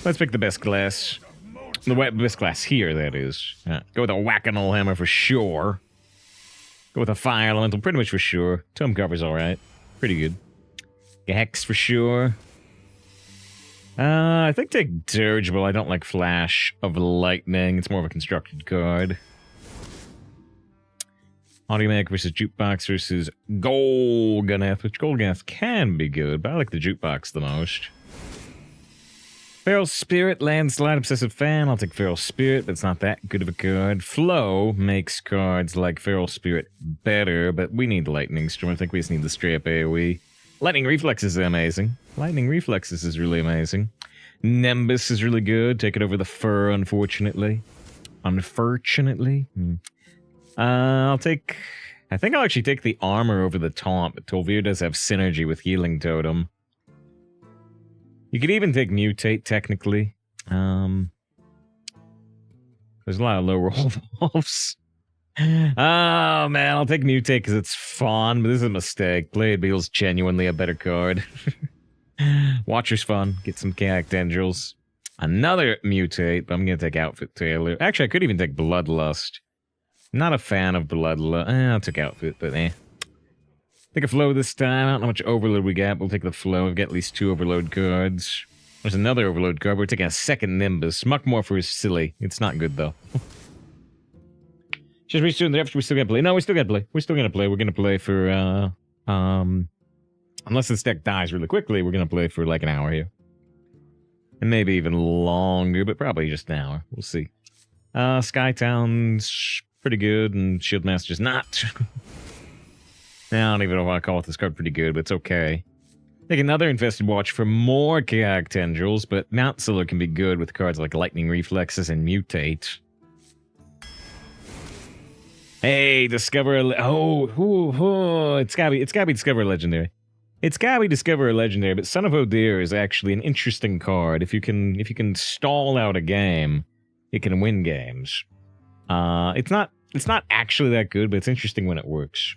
Let's pick the best class. The best class here, that is. Go with a whack-a-mole hammer for sure. Go with a fire elemental pretty much for sure. Tome cover's alright. Pretty good. A hex for sure. I think take Dirigible. I don't like Flash of Lightning. It's more of a constructed card. Audiomatic versus Jukebox versus Golganeth, which Golganeth can be good, but I like the Jukebox the most. Feral Spirit, Landslide, Obsessive Fan. I'll take Feral Spirit, but it's not that good of a card. Flow makes cards like Feral Spirit better, but we need Lightning Storm. I think we just need the straight-up AoE. Lightning Reflexes is amazing. Lightning Reflexes is really amazing. Nimbus is really good. Take it over the fur, unfortunately. Unfortunately. I think I'll actually take the armor over the taunt, but Tolvir does have synergy with Healing Totem. You could even take Mutate, technically. There's a lot of low roll wolves. Oh, man, I'll take Mutate because it's fun, but this is a mistake. Blade Beetle's genuinely a better card. Watcher's fun. Get some Chaotic Tendrils. Another Mutate, but I'm going to take Outfit Tailor. Actually, I could even take Bloodlust. Not a fan of Bloodlust. I'll take Outfit, but Take a Flow this time. I don't know how much Overload we got. We'll take the Flow. We've got at least 2 Overload cards. There's another Overload card. We're taking a second Nimbus. Muckmorpher is silly. It's not good, though. Just reach soon. We still got to play. No, we still got to play. We're still going to play. We're going to play for, unless this deck dies really quickly, we're going to play for like an hour here. And maybe even longer, but probably just an hour. We'll see. Skytown's pretty good, and Shieldmaster's not. I don't even know if I call this card pretty good, but it's okay. Take another Infested Watch for more Chaotic Tendrils, but Mount Siller can be good with cards like Lightning Reflexes and Mutate. Hey, Discover a... it's gotta be Discover a Legendary. It's gotta be Discover a Legendary, but Son of Odir is actually an interesting card. If you can stall out a game, it can win games. It's not actually that good, but it's interesting when it works.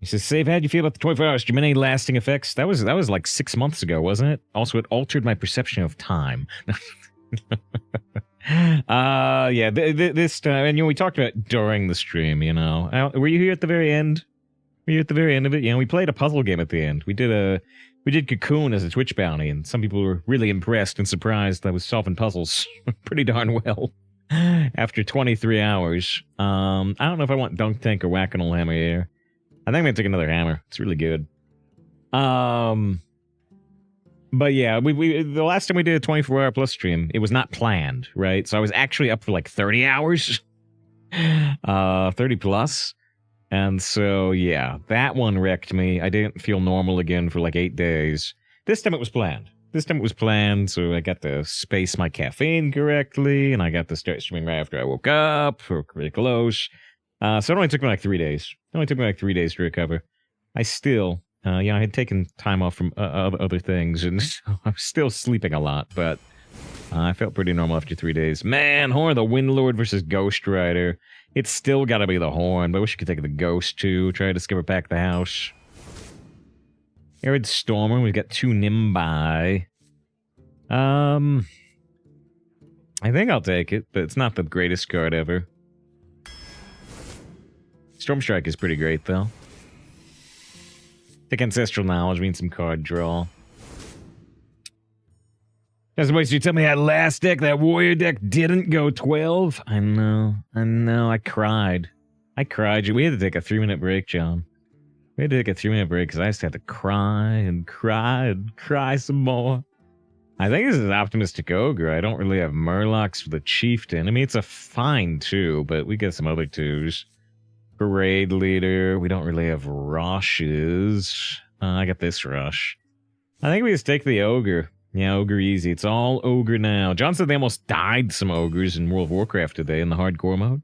He says, Save, how'd you feel about the 24 hours? Did you have any lasting effects? That was like 6 months ago, wasn't it? Also, it altered my perception of time. Yeah, this time, and we talked about during the stream, Were you here at the very end? Were you at the very end of it? We played a puzzle game at the end. We did Cocoon as a Twitch bounty, and some people were really impressed and surprised that I was solving puzzles pretty darn well after 23 hours. I don't know if I want Dunk Tank or Whack-a-Mole Hammer here. I think I'm going to take another hammer. It's really good. But yeah, the last time we did a 24-hour plus stream, it was not planned, right? So I was actually up for like 30 hours. 30 plus. And so, yeah, that one wrecked me. I didn't feel normal again for like 8 days. This time it was planned. So I got to space my caffeine correctly, and I got to start streaming right after I woke up, or pretty close. So it only took me like 3 days. To recover. I still, I had taken time off from other things, and I was still sleeping a lot, but I felt pretty normal after 3 days. Man, Horn, the Windlord versus Ghost Rider. It's still gotta be the Horn, but I wish I could take the Ghost too. Try to discover back the house. Arid Stormer, we've got 2 Nimbi. I think I'll take it, but it's not the greatest card ever. Stormstrike is pretty great, though. Take Ancestral Knowledge, means some card draw. That's the way you tell me that last deck, that warrior deck, didn't go 12. I know, I cried. We had to take a 3-minute break, John. We had to take a 3-minute break because I just had to cry and cry and cry some more. I think this is Optimistic Ogre. I don't really have Murlocs for the Chieftain. I mean, it's a fine 2, but we got some other 2s. Parade Leader. We don't really have Rushes. I got this Rush. I think we just take the Ogre. Yeah, Ogre easy. It's all Ogre now. John said they almost died some Ogres in World of Warcraft today in the hardcore mode.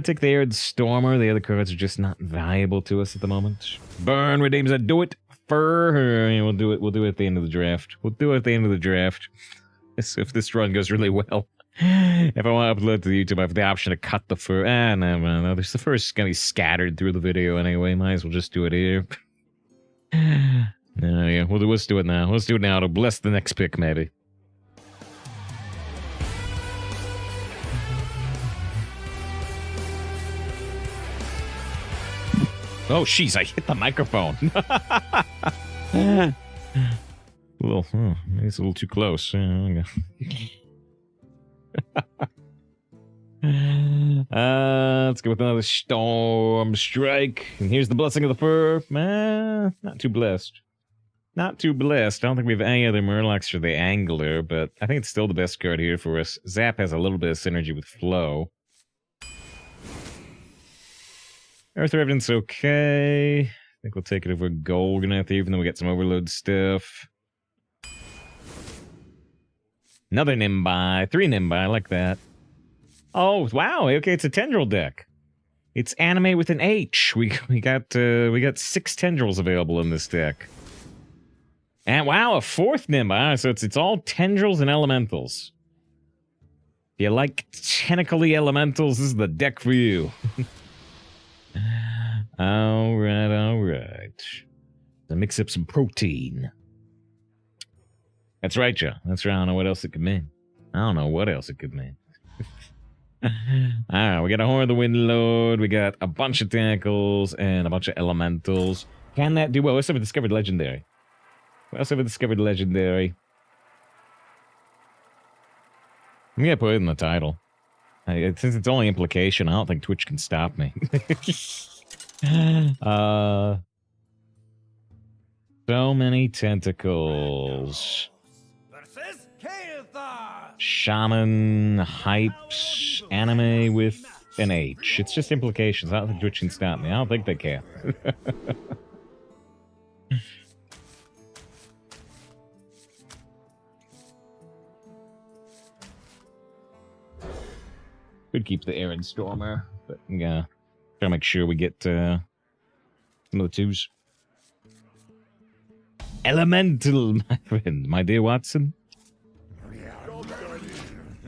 Take the Arid Stormer. The other cards are just not valuable to us at the moment. Burn redeems a do it for her. We'll do it at the end of the draft. If this run goes really well. If I want to upload to YouTube, I have the option to cut the fur. No. The fur is going to be scattered through the video anyway. Might as well just do it here. Yeah, let's do it now. Let's do it now to bless the next pick, maybe. Oh, jeez, I hit the microphone. Maybe it's a little too close. Let's go with another storm strike. And here's the blessing of the fur. Not too blessed. Not too blessed. I don't think we have any other Murlocs for the Angler, but I think it's still the best card here for us. Zap has a little bit of synergy with Flow. Earth Revenant's okay. I think we'll take it over Golganath, even though we got some Overload stuff. Another Nimbai. 3 Nimbai, I like that. Oh, wow. Okay, it's a Tendril deck. It's anime with an H. We got 6 Tendrils available in this deck. And wow, a 4th Nimbai. So it's all Tendrils and Elementals. If you like tentacly Elementals, this is the deck for you. Alright, alright. So mix up some protein. That's right, Joe. That's right. I don't know what else it could mean. I don't know what else it could mean. Alright, we got a Horn of the Wind Lord, we got a bunch of Tentacles, and a bunch of Elementals. Can that do well? Let's have a Discovered Legendary. Let's have a Discovered Legendary. I'm gonna put it in the title. Since it's only implication, I don't think Twitch can stop me. So many Tentacles. Shaman hypes anime with an H. It's just implications. I don't think Twitch can stop me. I don't think they can. Could keep the Aaron Stormer, but yeah, gotta make sure we get some of the 2s. Elemental, my friend, my dear Watson.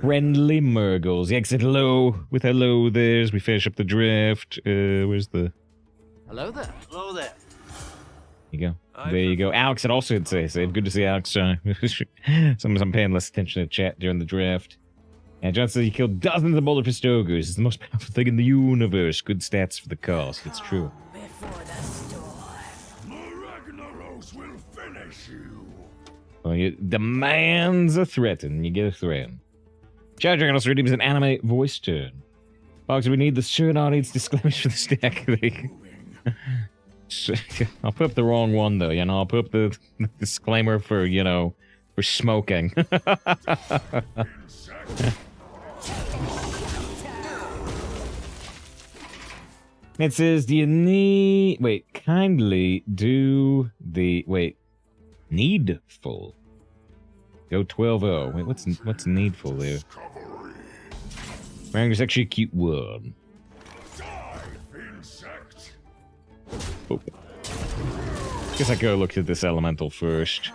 Friendly Murgles. The exit low with hello there's. We finish up the draft. Where's the... Hello there. Hello there. There you go. There you go. Alex had also say save. Good to see Alex. Sometimes I'm paying less attention to chat during the draft. And John says he killed dozens of Boulder Fist Ogres. It's the most powerful thing in the universe. Good stats for the cost. It's true. Well, your demands are threatened. You get a threat. Shadow Dragon also redeems an anime voice turn. Folks, we need the certain audience disclaimers for this deck. I'll put up the wrong one, though. You know, I'll put up the disclaimer for, you know, for smoking. It says, do you need... Wait, kindly do the... Wait. Needful. Go 12-0. Wait, what's needful there? Ranger's actually a cute word. Oh. Guess I go look at this elemental first.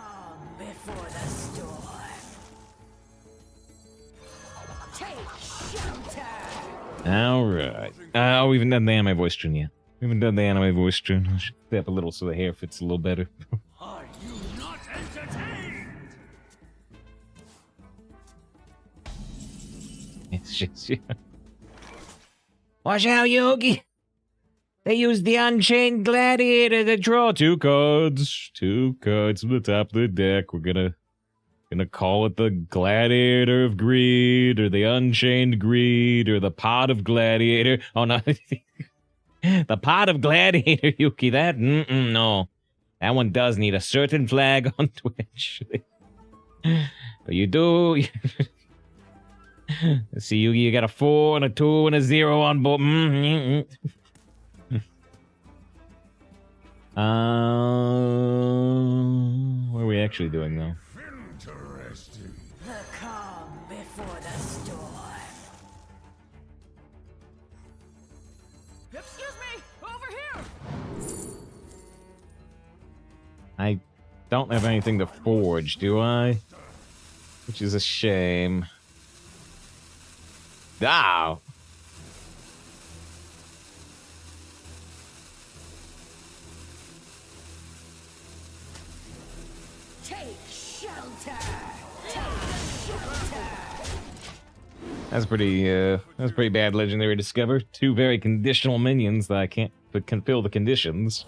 Alright. Oh, we haven't done the anime voice turn yet. We haven't done the anime voice turn. I should step a little so the hair fits a little better. Are you not entertained? It's just... Watch out, Yogi! They used the Unchained Gladiator to draw 2 cards. 2 cards from the top of the deck. We're gonna call it the Gladiator of Greed, or the Unchained Greed, or the Pot of Gladiator. Oh, no. The Pot of Gladiator, Yuki. That, no. That one does need a certain flag on Twitch. But you do... Let's see, Yugi, you got a 4 and a 2 and a 0 on board. What are we actually doing, though? Interesting. The calm before the storm. Excuse me, over here. I don't have anything to forge, do I? Which is a shame. Ah! Take shelter. Take shelter. That's pretty bad legendary discover. Two very conditional minions that I can't but can fill the conditions.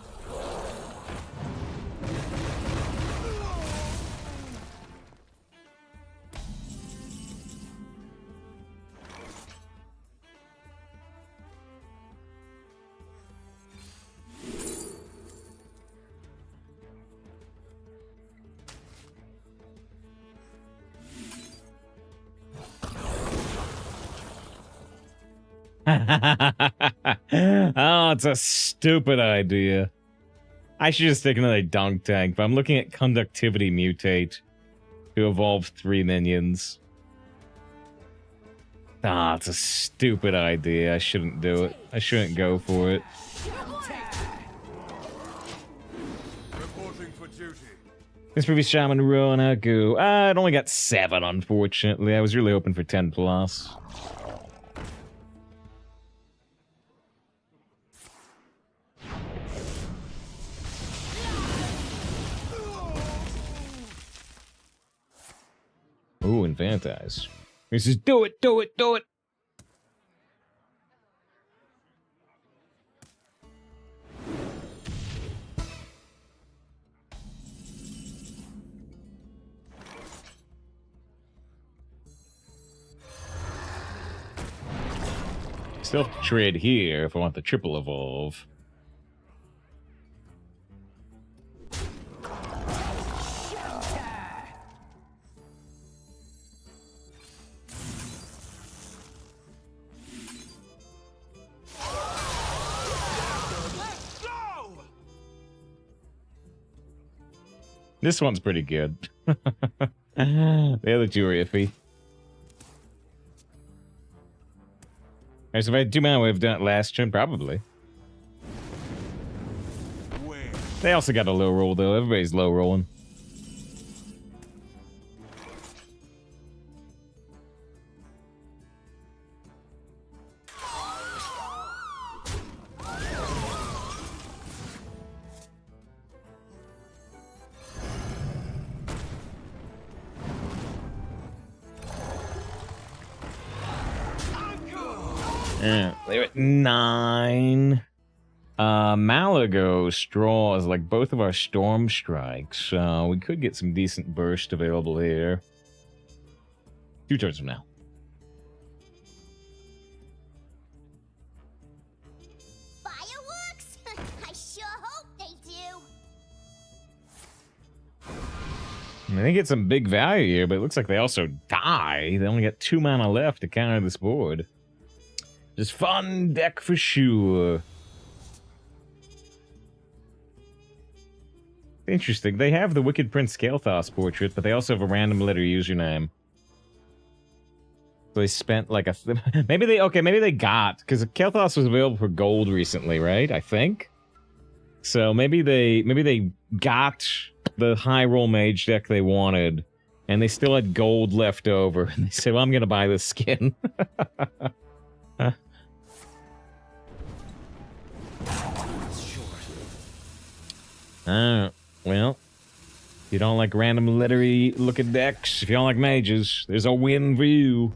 Oh, it's a stupid idea. I should just take another dunk tank, but I'm looking at conductivity mutate to evolve 3 minions. Ah, it's a stupid idea. I shouldn't do it. I shouldn't go for it. Reporting for duty. This movie's Shaman Arena. Goo. It only got 7, unfortunately. I was really hoping for 10 plus. Ooh, Infantilize. He says, do it, do it, do it! Still have to trade here if I want the triple evolve. This one's pretty good. The other two are iffy. Alright, so if I had 2 mana, would have done it last turn, probably. Where? They also got a low roll, though. Everybody's low rolling. Yeah, they're at 9. Malago straws like both of our storm strikes, so we could get some decent burst available here. 2 turns from now. Fireworks? I sure hope they do. They get some big value here, but it looks like they also die. They only got 2 mana left to counter this board. Just fun deck for sure. Interesting. They have the Wicked Prince Kael'thas portrait, but they also have a random letter username. So they spent like a... maybe they got... Because Kael'thas was available for gold recently, right? I think. So maybe they got the high roll mage deck they wanted, and they still had gold left over. And they said, well, I'm going to buy this skin. Well, if you don't like random lettery looking decks, if you don't like mages, there's a win for you.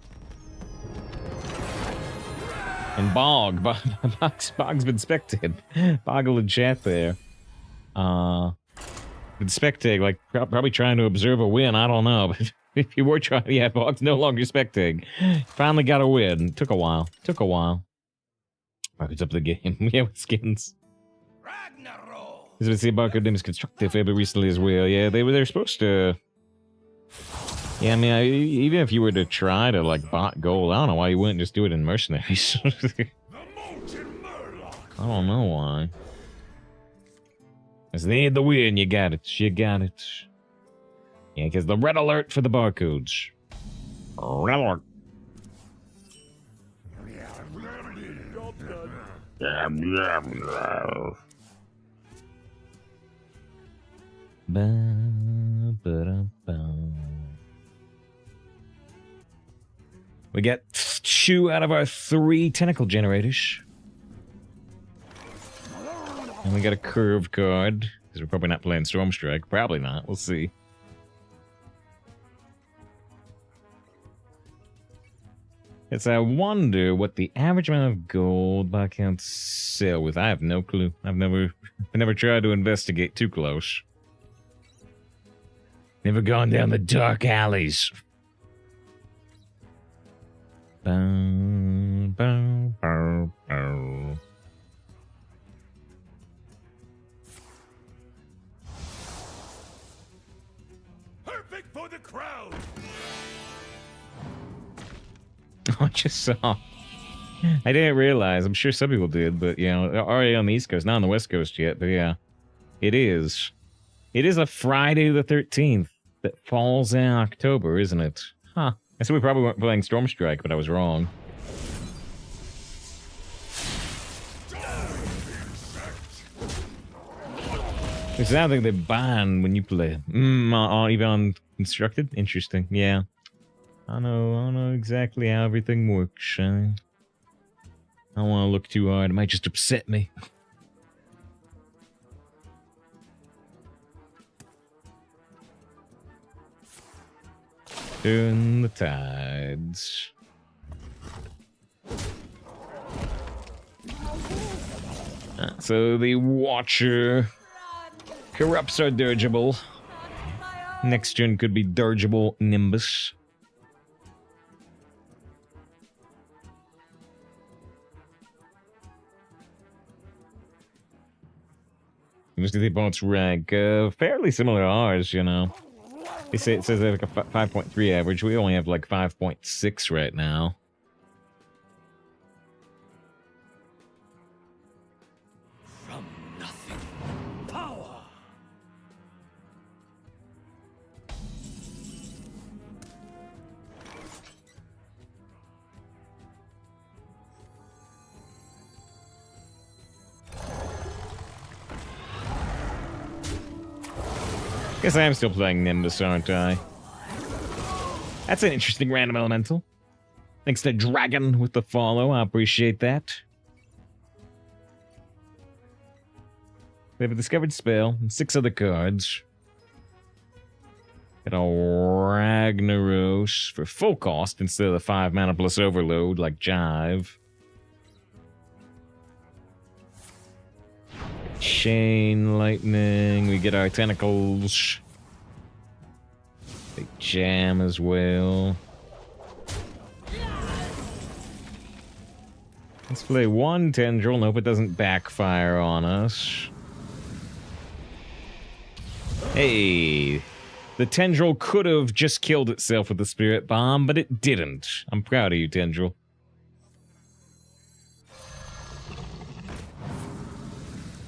And Bog's been spectated. Boggle in chat there. Been spectating, like probably trying to observe a win. I don't know, but if you were trying, yeah, Bog's no longer spectating. Finally got a win. Took a while. It's up the game. Yeah, with skins. As we see, barcode name is constructive, but recently as well. Yeah, they're supposed to. Yeah, I mean, even if you were to try to like bot gold, I don't know why you wouldn't just do it in mercenaries. I don't know why. As they need the win, you got it. You got it. Yeah, because the red alert for the barcodes. Red alert. We get 2 out of our 3 tentacle generators. And we got a curve card. Because we're probably not playing Storm Strike. Probably not. We'll see. It's I wonder what the average amount of gold I can sell with. I have no clue. I've never tried to investigate too close. Never gone down the dark alleys. Bow, bow, bow, bow. Perfect for the crowd. I just saw. I didn't realize. I'm sure some people did, but you know, already on the East Coast, not on the West Coast yet. But yeah, it is. It is a Friday the 13th that falls in October, isn't it? Huh. I said we probably weren't playing Storm Strike, but I was wrong. It's something they ban when you play. Even on constructed? Interesting. Yeah. I don't know exactly how everything works. I don't want to look too hard. It might just upset me. Turn the tides. So the Watcher corrupts our dirigible. Next turn could be dirigible Nimbus. Most of the opponent's rank, fairly similar to ours, you know. It says they have like a 5.3 average. We only have like 5.6 right now. From nothing, power. Guess I am still playing Nimbus, aren't I? That's an interesting random elemental. Thanks to Dragon with the follow. I appreciate that. We have a discovered spell and 6 other cards. Got a Ragnaros for full cost instead of the 5 mana plus overload like Jive. Chain lightning. We get our tentacles. Big jam as well. Let's play one tendril and hope it doesn't backfire on us. Hey, the tendril could have just killed itself with the spirit bomb, but it didn't. I'm proud of you, tendril.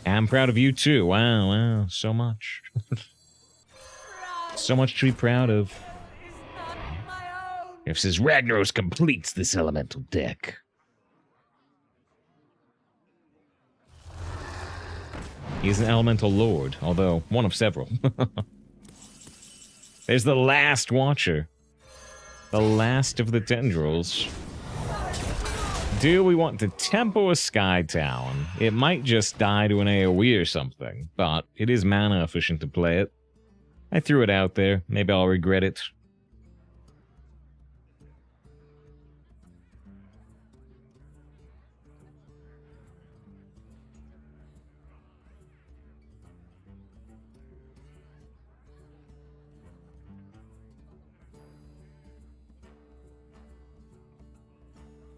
I'm proud of you too. Wow, so much. So much to be proud of. It says Ragnaros completes this elemental deck. He's an elemental lord, although one of several. There's the last Watcher. The last of the tendrils. Do we want to tempo a Sky Town? It might just die to an AoE or something, but it is mana efficient to play it. I threw it out there. Maybe I'll regret it.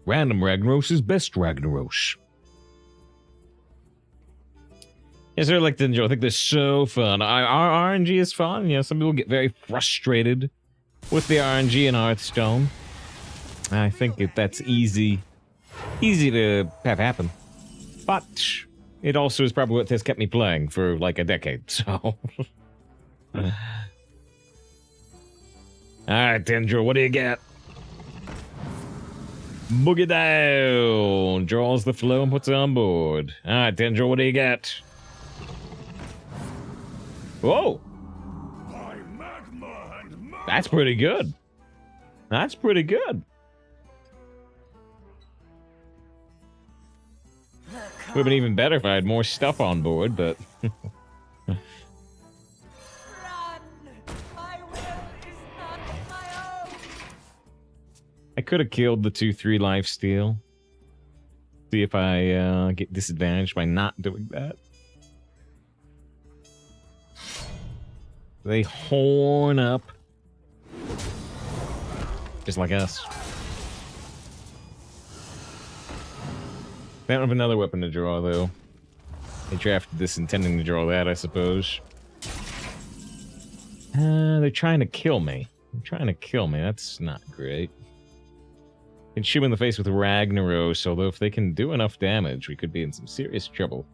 Random Ragnaros is best Ragnaros. Yes, I like to enjoy. I think they're so fun. Our RNG is fun. You know, some people get very frustrated with the RNG in Hearthstone. I think that's easy to have happen. But it also is probably what has kept me playing for like a decade, so... Alright, Tendril, what do you get? Boogie down! Draws the flow and puts it on board. Alright, Tendril, what do you get? Whoa! That's pretty good. That's pretty good. Would have been even better if I had more stuff on board, but... I could have killed the 2/3 lifesteal. See if I get disadvantaged by not doing that. They horn up. Just like us. They don't have another weapon to draw, though. They drafted this intending to draw that, I suppose. They're trying to kill me. They're trying to kill me. That's not great. Can shoot him in the face with Ragnaros, although if they can do enough damage, we could be in some serious trouble.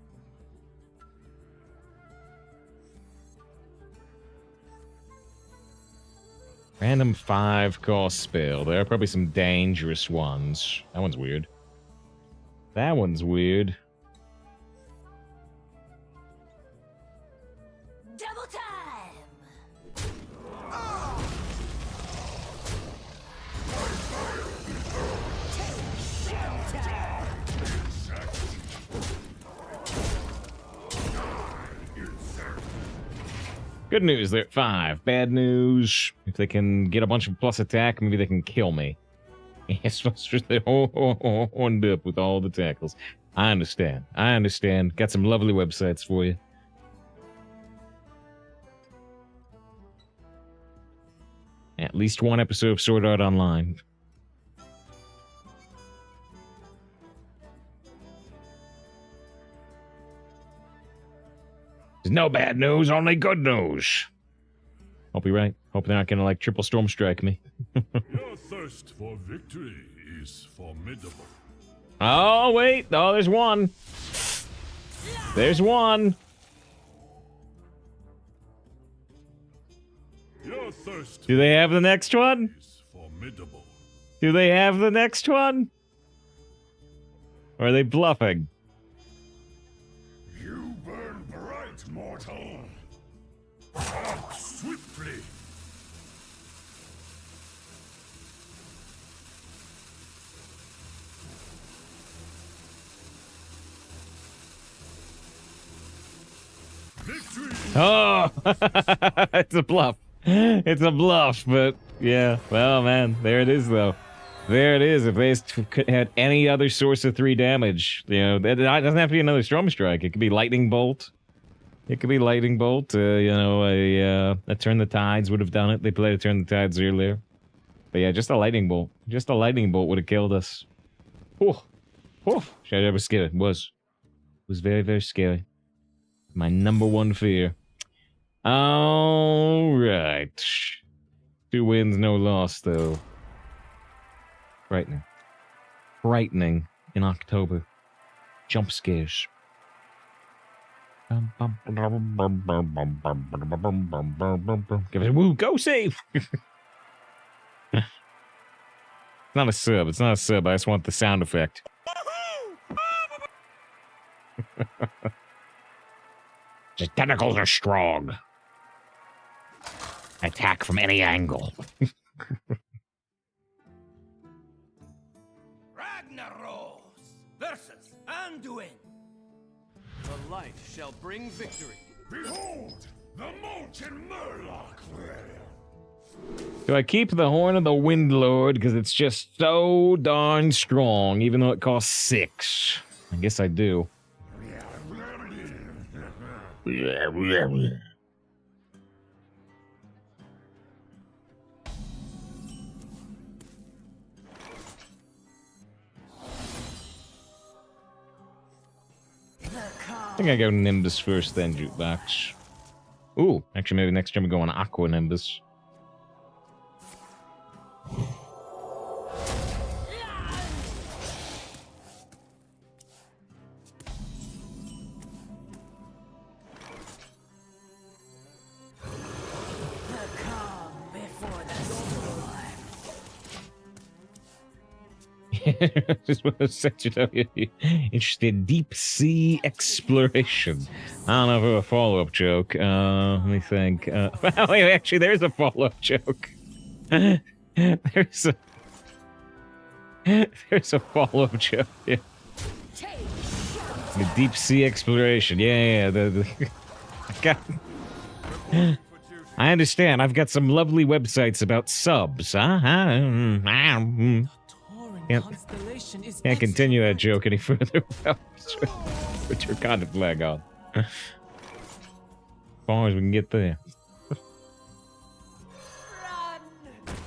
Random 5-cost spell. There are probably some dangerous ones. That one's weird. That one's weird. Double time! Good news, they're at 5. Bad news, if they can get a bunch of plus attack, maybe they can kill me. Yes, they're horned up with all the tackles. I understand. I understand. Got some lovely websites for you. At least one episode of Sword Art Online. There's no bad news, only good news. Hope you're right. Hope they're not gonna, like, triple storm strike me. Your thirst for victory is formidable. Oh, wait. Oh, there's one. There's one. Your thirst Do they have the next one? is formidable. Do they have the next one? Or are they bluffing? You burn bright, mortal. Act swiftly. Victory! Oh, it's a bluff. It's a bluff, but yeah. Well, man, there it is, though. There it is. If they had any other source of 3 damage, you know, it doesn't have to be another Storm Strike. It could be Lightning Bolt. It could be Lightning Bolt. You know, a Turn the Tides would have done it. They played a Turn the Tides earlier. But yeah, just a Lightning Bolt. Just a Lightning Bolt would have killed us. Oh, oh, that was scary. It was very, very scary. My number one fear. All right. 2 wins, no loss, though. Frightening. Frightening in October. Jump scares. Give it a woo. Go save! It's not a sub. It's not a sub. I just want the sound effect. The tentacles are strong. Attack from any angle. Ragnaros versus Anduin. The light shall bring victory. Behold, the molten Murloc. Do I keep the Horn of the Windlord because it's just so darn strong, even though it costs 6? I guess I do. I think I go Nimbus first, then Jukebox. Ooh, actually, maybe next time we go on Aqua Nimbus. Just want to set you down. Interested in deep sea exploration. I don't know if it was a follow-up joke. Let me think. Wait, actually, there's a follow-up joke. There's a follow-up joke. Yeah. The deep sea exploration. Yeah. I got. I understand. I've got some lovely websites about subs. Tauren Yep. constellation is Can't continue that excellent. joke any further. Put your kind of flag on. As far as we can get there. Run!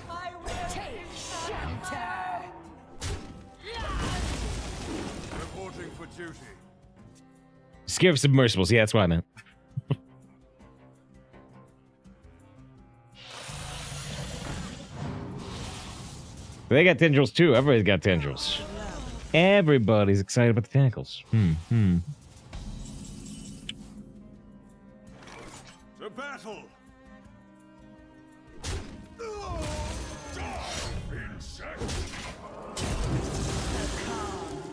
I will take shelter! Reporting for duty. Scare of submersibles. Yeah, that's what I meant. They got tendrils too. Everybody's got tendrils. Everybody's excited about the tentacles. To battle. Insect.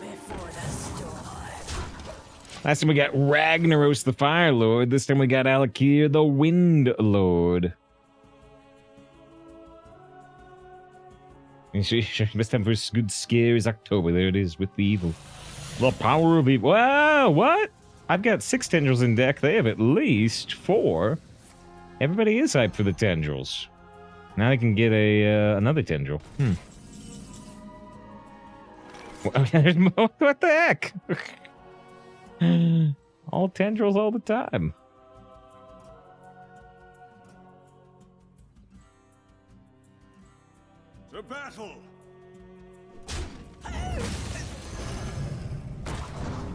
Before the storm. Last time we got Ragnaros the Fire Lord. This time we got Alakir the Wind Lord. Best time for a good scare is October. There it is with the evil. The power of evil. Wow, what? I've got 6 tendrils in deck. They have at least 4. Everybody is hyped for the tendrils. Now they can get a another tendril. What the heck? All tendrils all the time. To battle.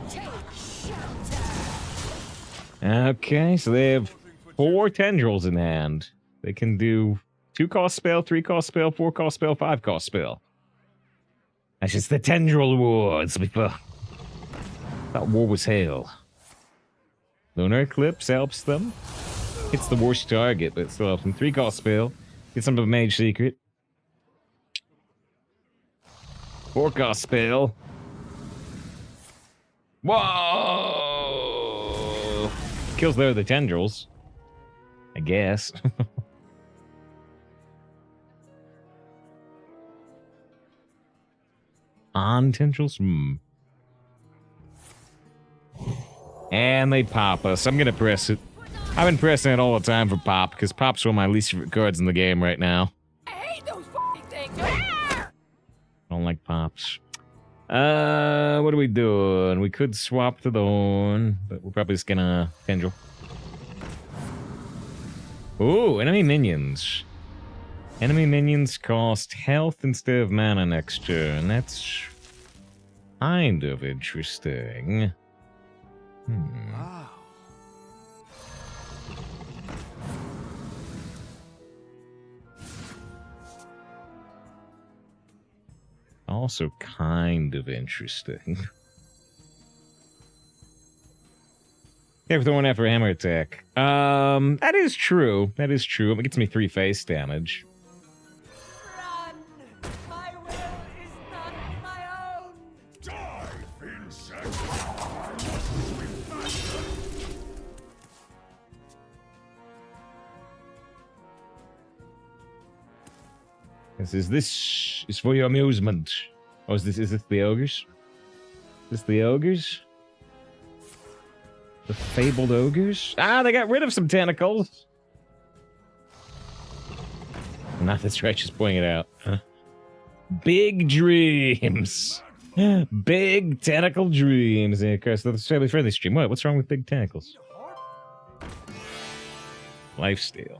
Take shelter. Okay, so they have 4 tendrils in hand. They can do 2-cost spell, 3-cost spell, 4-cost spell, 5-cost spell. That's just the tendril wars before. That war was hell. Lunar Eclipse helps them. It's the worst target, but it still helps them. 3-cost spell. Get some of a mage secret. 4-cost spell. Whoa! Kills there the tendrils. I guess. On tendrils? And they pop us. I'm gonna press it. I've been pressing it all the time for pop, because pop's one of my least favorite cards in the game right now. I hate those fucking things! I don't like pops. What are we doing? We could swap to the horn, but we're probably just gonna tendril. Ooh, enemy minions. Enemy minions cost health instead of mana next turn. That's kind of interesting. Wow. Also kind of interesting. Yeah, throwing out for hammer attack. That is true. That is true. It gets me 3 face damage. Run! My will is not my own! Dive, insect. This is for your amusement. Oh, is this the ogres? Is this the ogres? The fabled ogres? Ah, they got rid of some tentacles. Not that's right, just pointing it out. Huh? Big dreams. Big tentacle dreams. Yeah, of course, that's a fairly friendly stream. What's wrong with big tentacles? Lifesteal.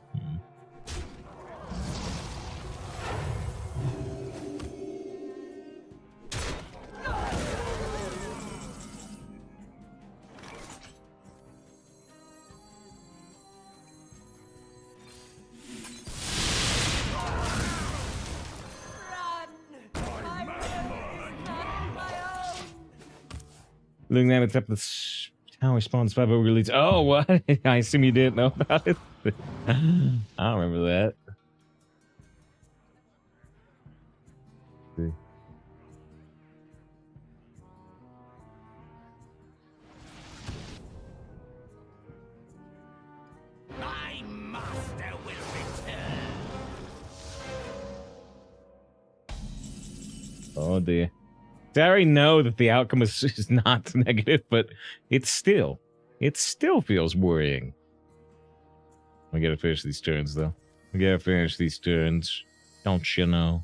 Looking at it, up the tower spawns 5 ogre leads. Oh, what? I assume you didn't know about it. I don't remember that. See. My master will return! Oh dear. I already know that the outcome is not negative, but it still feels worrying. We gotta finish these turns, though. We gotta finish these turns. Don't you know?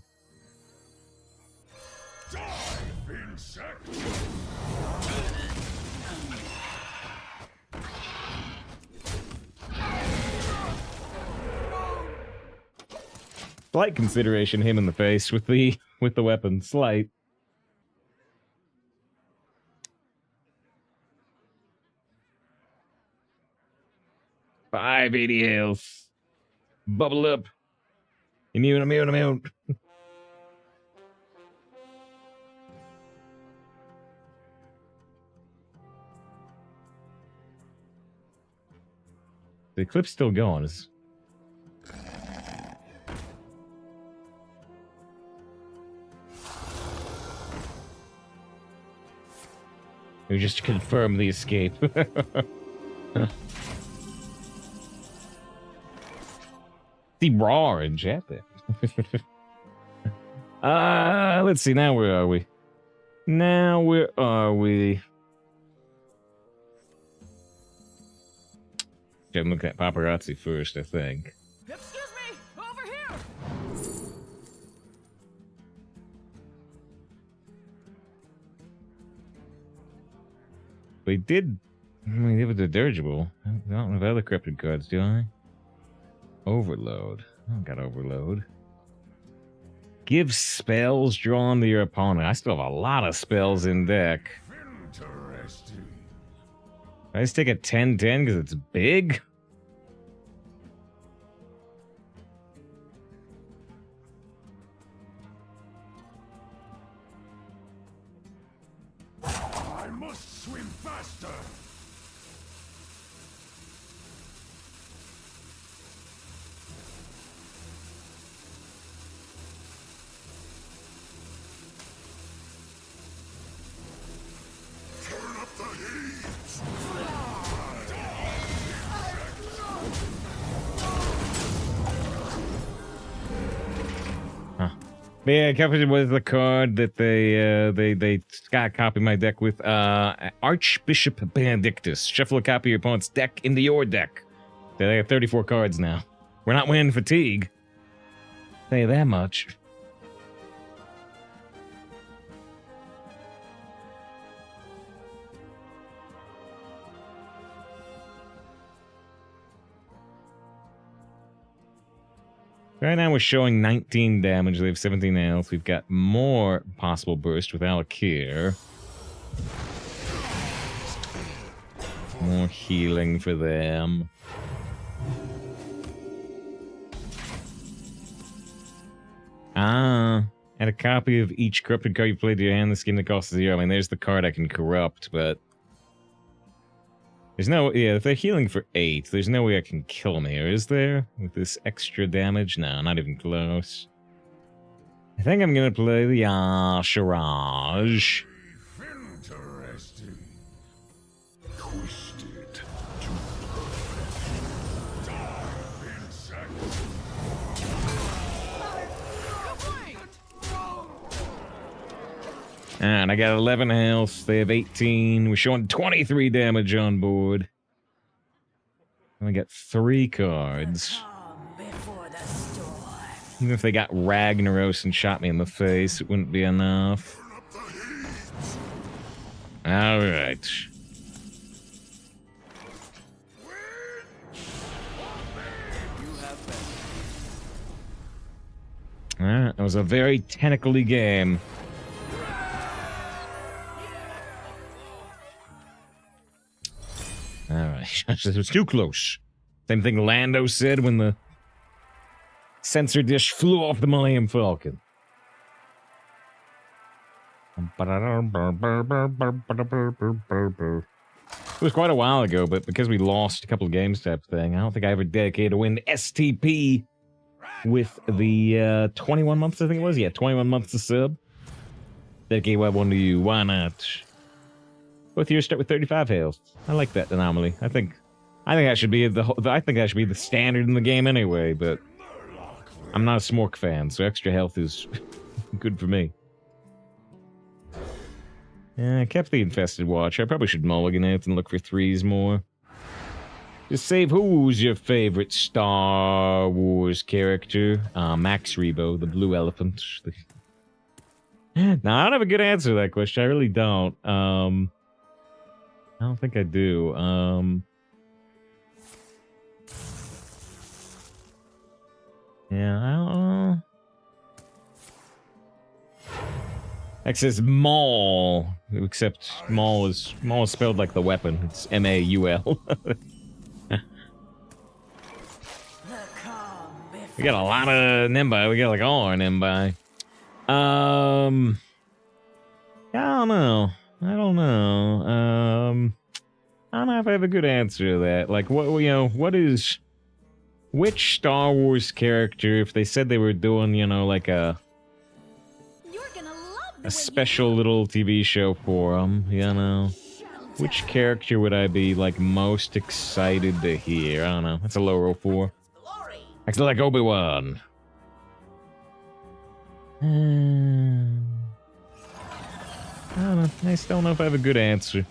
Slight consideration, him in the face with the weapon. Slight. Five 80 health. Bubble up. Immune. The clip's still going. We just confirm the escape. The raw orange at there. Let's see. Now where are we? I'm looking at paparazzi first, I think. Excuse me, over here. We did with the dirigible. I don't have other cryptid cards, do I? Overload. I don't got overload. Give spells drawn to your opponent. I still have a lot of spells in deck. Interesting. I just take a 10-10 because it's big? I must swim faster. Turn up the heat. Yeah, covered was the card that they got copy my deck with Archbishop Benedictus. Shuffle a copy of your opponent's deck into your deck. They have 34 cards now. We're not winning fatigue. Say that much. Right now we're showing 19 damage. They have 17 health. We've got more possible burst with Alakir. More healing for them. Add a copy of each corrupted card you played to your hand. This game that costs 0. I mean, there's the card I can corrupt, but... There's no... Yeah, if they're healing for 8, there's no way I can kill them here, is there? With this extra damage? No, not even close. I think I'm gonna play the Shiraj. Interesting. Twisted to And I got 11 health. They have 18. We're showing 23 damage on board. And I got 3 cards. Before the storm. Even if they got Ragnaros and shot me in the face, it wouldn't be enough. Alright. That was a very tentacle-y game. Alright, it was too close. Same thing Lando said when the sensor dish flew off the Millennium Falcon. It was quite a while ago, but because we lost a couple of games type thing, I don't think I ever dedicated a win to STP with the 21 months, I think it was. Yeah, 21 months to sub. Dedicate one to you. Why not? Both years start with 35 health. I like that anomaly. I think that should be the standard in the game anyway, but I'm not a Smork fan, so extra health is good for me. Yeah, I kept the Infested Watch. I probably should mulligan it and look for 3s more. Just save who's your favorite Star Wars character? Max Rebo, the blue elephant. Now, I don't have a good answer to that question. I really don't. I don't think I do. Yeah, I don't know. X says Maul, except Maul is spelled like the weapon. It's M-A-U-L. We got a lot of Nimbai. We got like all our Nimbai. I don't know. I don't know if I have a good answer to that. Like, which Star Wars character, if they said they were doing, like a special little TV show for them, which character would I be, like, most excited to hear? I don't know. That's a low roll for. Actually, like Obi-Wan. I don't know. I still don't know if I have a good answer.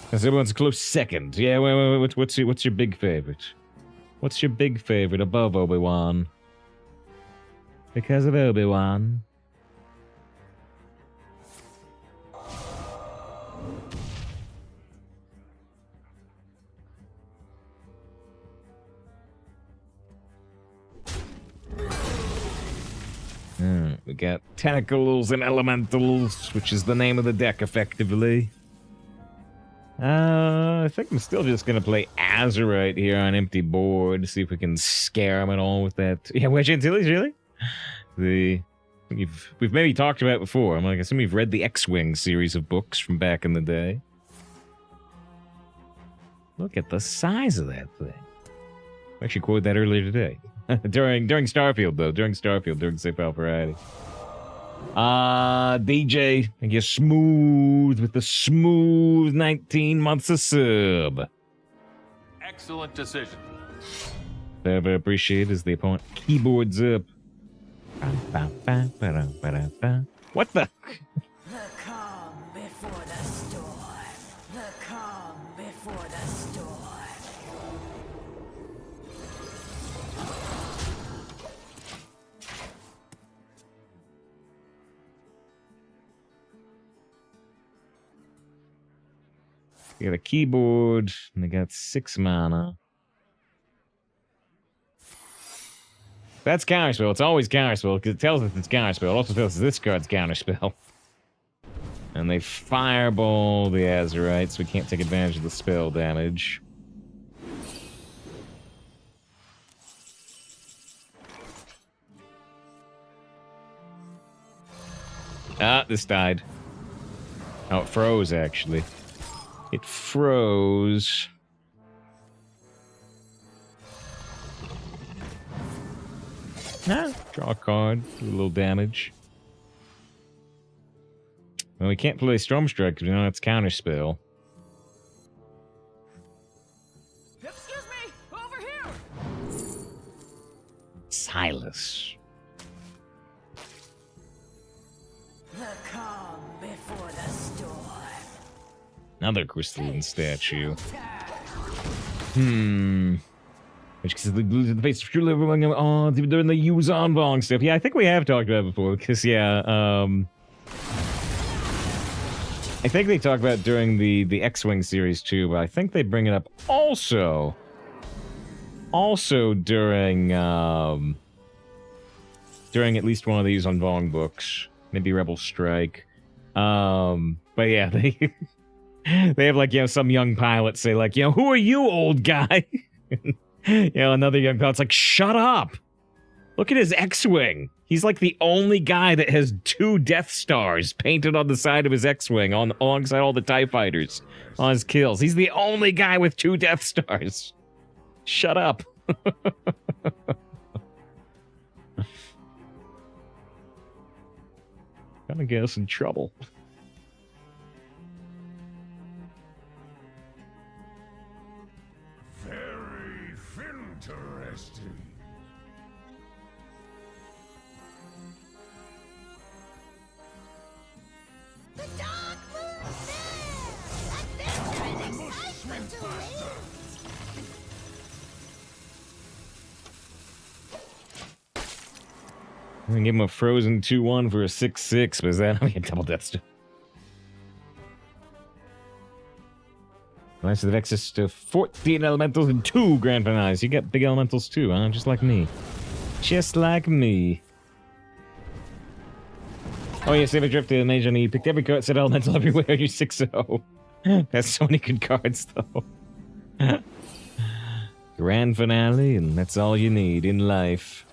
Because everyone's a close second. Yeah, wait, what's your big favorite? What's your big favorite above Obi-Wan? Because of Obi-Wan. We got Tentacles and Elementals, which is the name of the deck, effectively. I think I'm still just gonna play Azurite here on empty board, see if we can scare him at all with that. Yeah, Wedge Antilles, really? We've maybe talked about it before. I assume you've read the X-Wing series of books from back in the day. Look at the size of that thing. I actually quoted that earlier today. during Starfield, though. During Safe Out Variety. DJ, I guess smooth with the smooth 19 months of sub. Excellent decision. Ever appreciate is the opponent keyboards up. What the? The calm before the storm. The calm before the storm. They got a keyboard, and they got 6 mana. That's counterspell. It's always counterspell, because it tells us it's counterspell. It also tells us this card's counterspell. And they fireball the Azurite, so we can't take advantage of the spell damage. Ah, this died. Oh, it froze, actually. It froze. Ah, draw a card, do a little damage. Well, we can't play Storm Strike because we know it's counterspell. Excuse me! Over here! Silas. The calm before the storm. Another crystalline statue. Which is the face of true love among them. Oh, during the Yuzan Vong stuff. Yeah, I think we have talked about it before. Because, yeah, I think they talk about it during the X-Wing series, too. But I think they bring it up also during at least one of these on Vong books. Maybe Rebel Strike. But yeah, they have, like, some young pilot say, like, who are you, old guy? Another young pilot's like, shut up! Look at his X-Wing! He's like the only guy that has 2 Death Stars painted on the side of his X-Wing alongside all the TIE Fighters on his kills. He's the only guy with 2 Death Stars. Shut up. Gonna get us in trouble. Very interesting. I'm gonna give him a frozen 2/1 for a 6/6, but is that only a double death stone? Nice of the Vexus to 14 elementals and 2 grand finales. You get big elementals too, huh? Just like me. Just like me. Oh yeah, Saber Drift to Mage on E. Picked every card, set elemental everywhere. You're 6-0. That's so many good cards though. Grand finale, and that's all you need in life.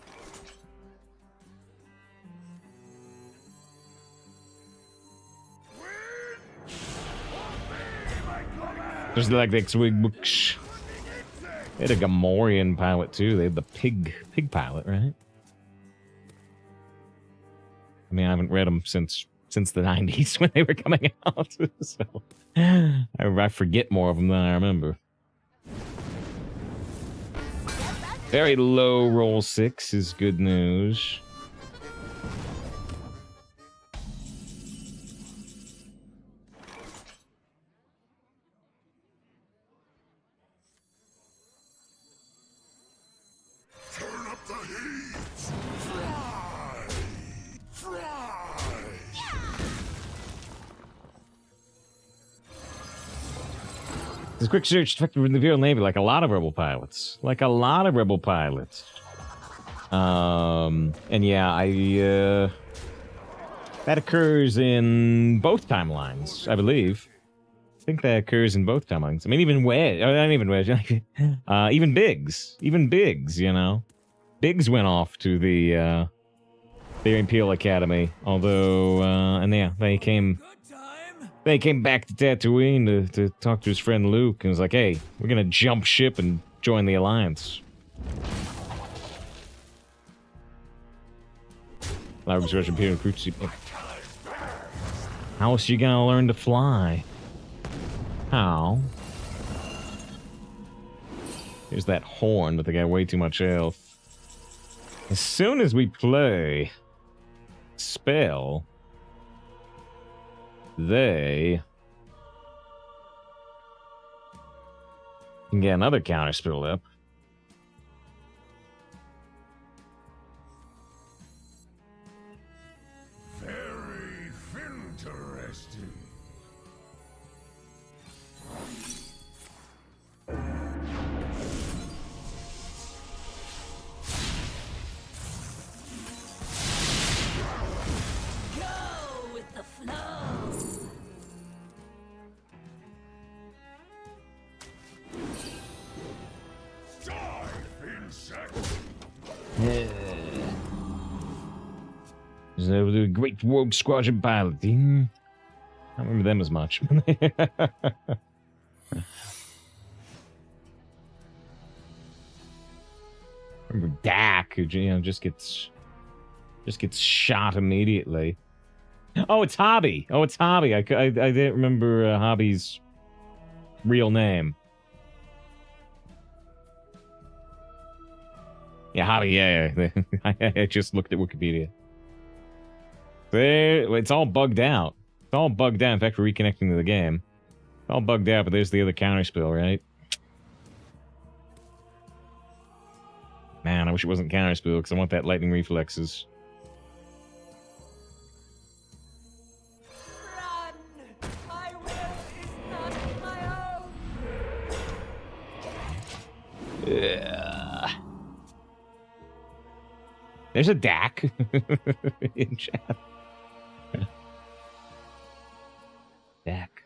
Just like the X-Wing books. They had a Gamorrean pilot too. They had the pig pilot, right? I mean, I haven't read them since the 90s when they were coming out, so I forget more of them than I remember. Very low roll 6 is good news. Turn up the heat! Fly! Fly! This quick search effective in the Imperial Navy, like a lot of rebel pilots. And yeah, that occurs in both timelines, I believe. I think that occurs in both timelines. I mean, even Wedge, not even Wedge, even Biggs, you know. Biggs went off to the Imperial Academy, although, and yeah, they came back to Tatooine to talk to his friend Luke, and was like, hey, we're gonna jump ship and join the Alliance. Imperial crew. How is she gonna learn to fly? How? Here's that horn, but they got way too much health. As soon as we play spell, they can get another counter spell up. Very interesting. Go with the flow. Dive, insect! Is that the Great Rogue Squadron pilot? I don't remember them as much. Remember Dak, who just gets shot immediately. Oh, it's Hobby. I didn't remember Hobby's real name. Yeah, Hobby. Yeah. I just looked at Wikipedia. It's all bugged out. In fact, we're reconnecting to the game. It's all bugged out, but there's the other counter spell, right? Man, I wish it wasn't counter spell because I want that lightning reflexes. Run! My will is not my own. Yeah. There's a Dak in chat. Dak.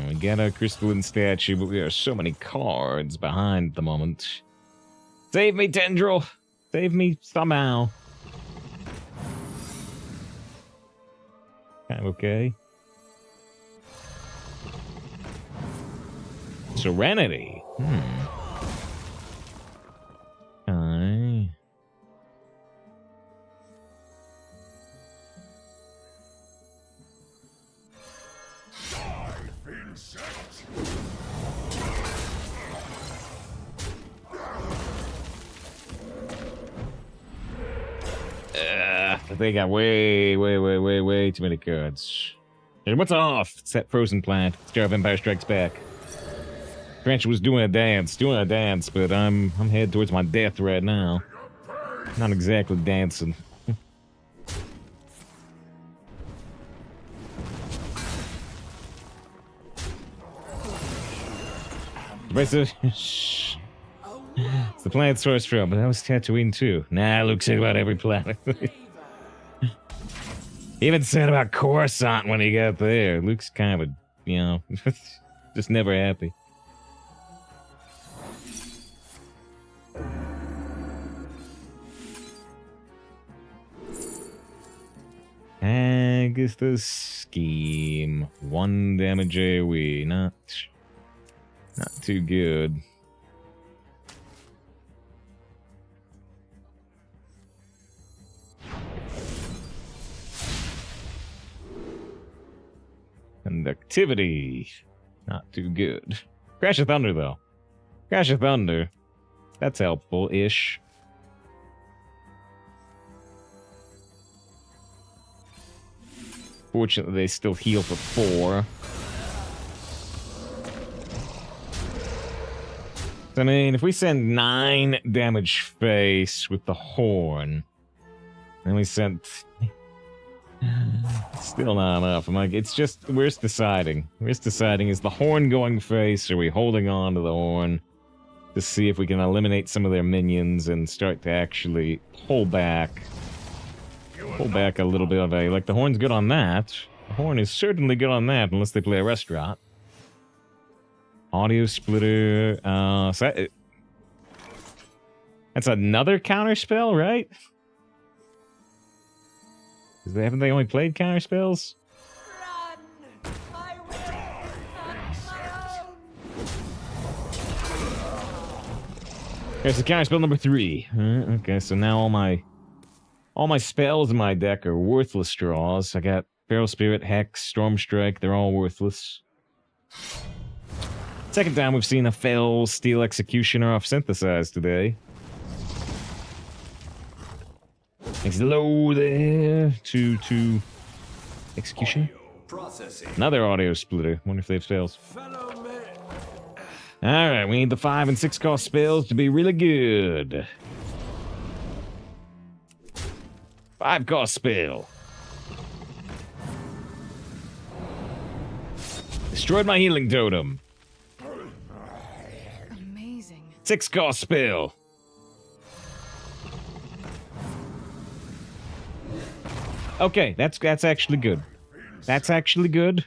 We got a crystalline statue, but we are so many cards behind at the moment. Save me, Tendril! Save me somehow. Kind of okay. Serenity. Aye. They got way too many cards. And what's off? It's that frozen plant. Star of Empire Strikes Back. Trench was doing a dance, but I'm headed towards my death right now. Not exactly dancing. It's the planet source from, but that was Tatooine too. Nah, Luke said about every planet. He even said about Coruscant when he got there. Luke's kind of a, you know, just never happy. Agatha's scheme. 1 damage AoE. Not too good. Conductivity. Not too good. Crash of Thunder, though. Crash of Thunder. That's helpful-ish. Fortunately, they still heal for 4. I mean, if we send 9 damage face with the horn, then we sent... Still not enough. I'm like, it's just, we're just deciding. We're just deciding, is the horn going face, or are we holding on to the horn to see if we can eliminate some of their minions and start to actually pull back a little bit of a, like, the horn's good on that. The horn is certainly good on that, unless they play a restaurant. Audio splitter, so that's another counter spell, right? Haven't they only played counter spells? Run! I will! Not my own! There's the counter spell number 3. Okay, so now all my spells in my deck are worthless straws. I got Feral Spirit, Hex, Storm Strike, they're all worthless. Second time we've seen a Fell Steel Executioner off Synthesize today. It's low there to Execution. Another audio splitter. Wonder if they have spells. Alright, we need the 5 and 6 cost spells to be really good. 5 cost spell. Destroyed my healing totem. Amazing. 6 cost spell. Okay, that's actually good. That's actually good.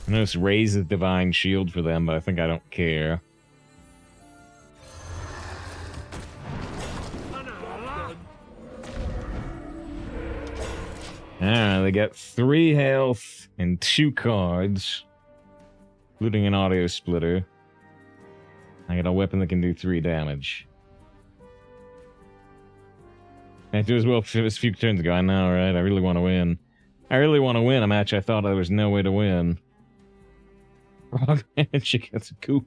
I know this raises Divine Shield for them, but I think I don't care. Ah, they get 3 health and 2 cards, including an audio splitter. I got a weapon that can do 3 damage. I do as well as a few turns ago. I know, right? I really want to win. I really want to win a match I thought there was no way to win. Frog Magic, that's cool.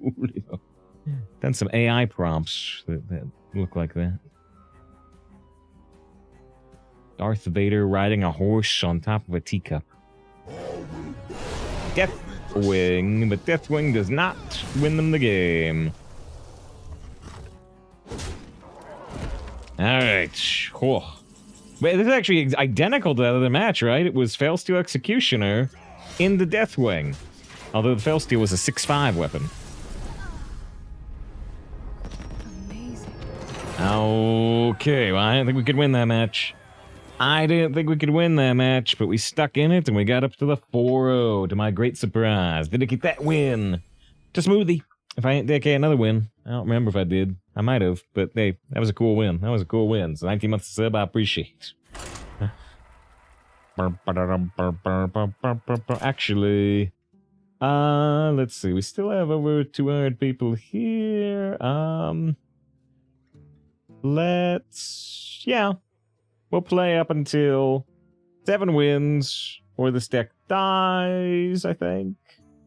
Done some AI prompts that look like that. Darth Vader riding a horse on top of a teacup. Deathwing, but Deathwing does not win them the game. Alright. Oh. Wait, this is actually identical to the other match, right? It was Failsteel Executioner in the Deathwing. Although the Failsteel was a 6-5 weapon. Amazing. Okay, well, I didn't think we could win that match. But we stuck in it and we got up to the 4-0 to my great surprise. Did I get that win? To Smoothie. If I didn't get another win, I don't remember if I did. I might have, but hey, that was a cool win. So 19 months of sub, I appreciate. Actually, let's see. We still have over 200 people here. We'll play up until 7 wins or this deck dies, I think.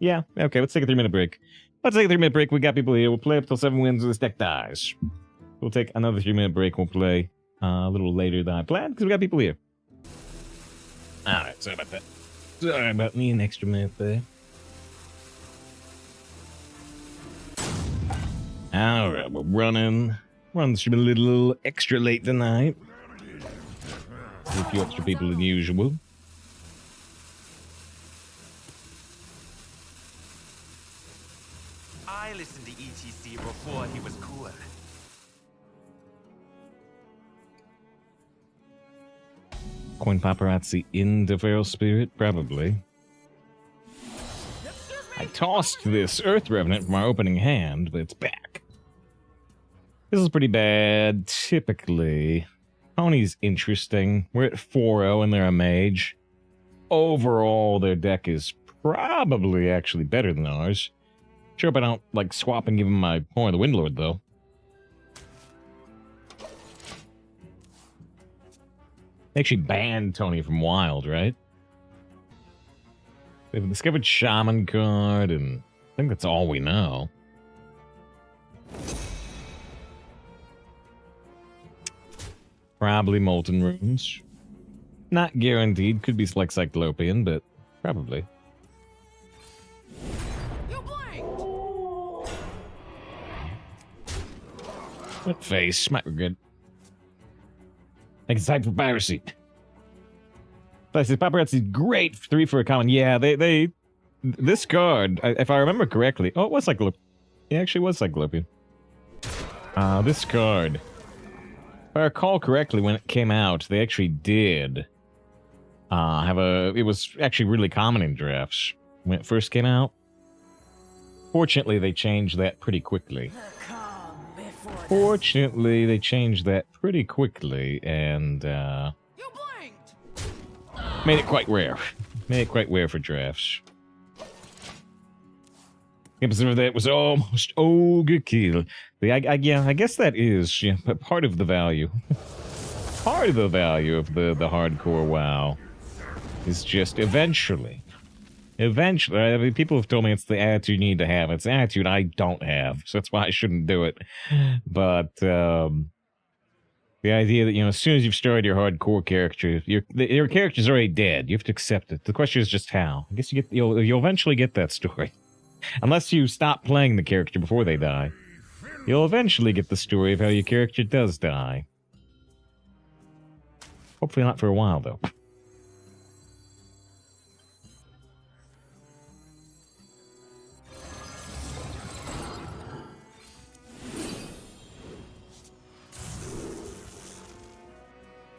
Yeah, okay, let's take a 3-minute break. Let's take a 3-minute break. We got people here. We'll play up till 7 wins. This deck dies. We'll take another 3-minute break. We'll play a little later than I planned because we got people here. Alright, sorry about that. Sorry about me, an extra minute there. Alright, we're running. Run should be a little extra late tonight. A few extra people than usual. I listened to ETC before he was cool. Coin paparazzi into Feral Spirit? Probably. I tossed this Earth Revenant from our opening hand, but it's back. This is pretty bad, typically. Tony's interesting. We're at 4-0 and they're a mage. Overall, their deck is probably actually better than ours. Sure hope I don't, like, swap and give him my Horn of the Windlord, though. They actually banned Tony from Wild, right? They've discovered Shaman card, and I think that's all we know. Probably Molten Runes. Not guaranteed. Could be like Cyclopean, but probably. What face? Might be good. Like time for piracy. But paparazzi is great. 3 for a common. Yeah, they this card, if I remember correctly. Oh, it was Cyclopean. It actually was Cyclopean. This card. If I recall correctly, when it came out, they actually did have a. It was actually really common in drafts when it first came out. Fortunately, they changed that pretty quickly. Fortunately, they changed that pretty quickly and made it quite rare. Made it quite rare for drafts. Episode that was almost ogre kill. Yeah, I guess that is part of the value. Part of the value of the hardcore WoW is just eventually. Eventually, I mean, people have told me it's the attitude you need to have. It's the attitude I don't have, so that's why I shouldn't do it. But the idea that, as soon as you've started your hardcore character, your character's already dead. You have to accept it. The question is just how. I guess you'll eventually get that story. Unless you stop playing the character before they die. You'll eventually get the story of how your character does die. Hopefully not for a while, though.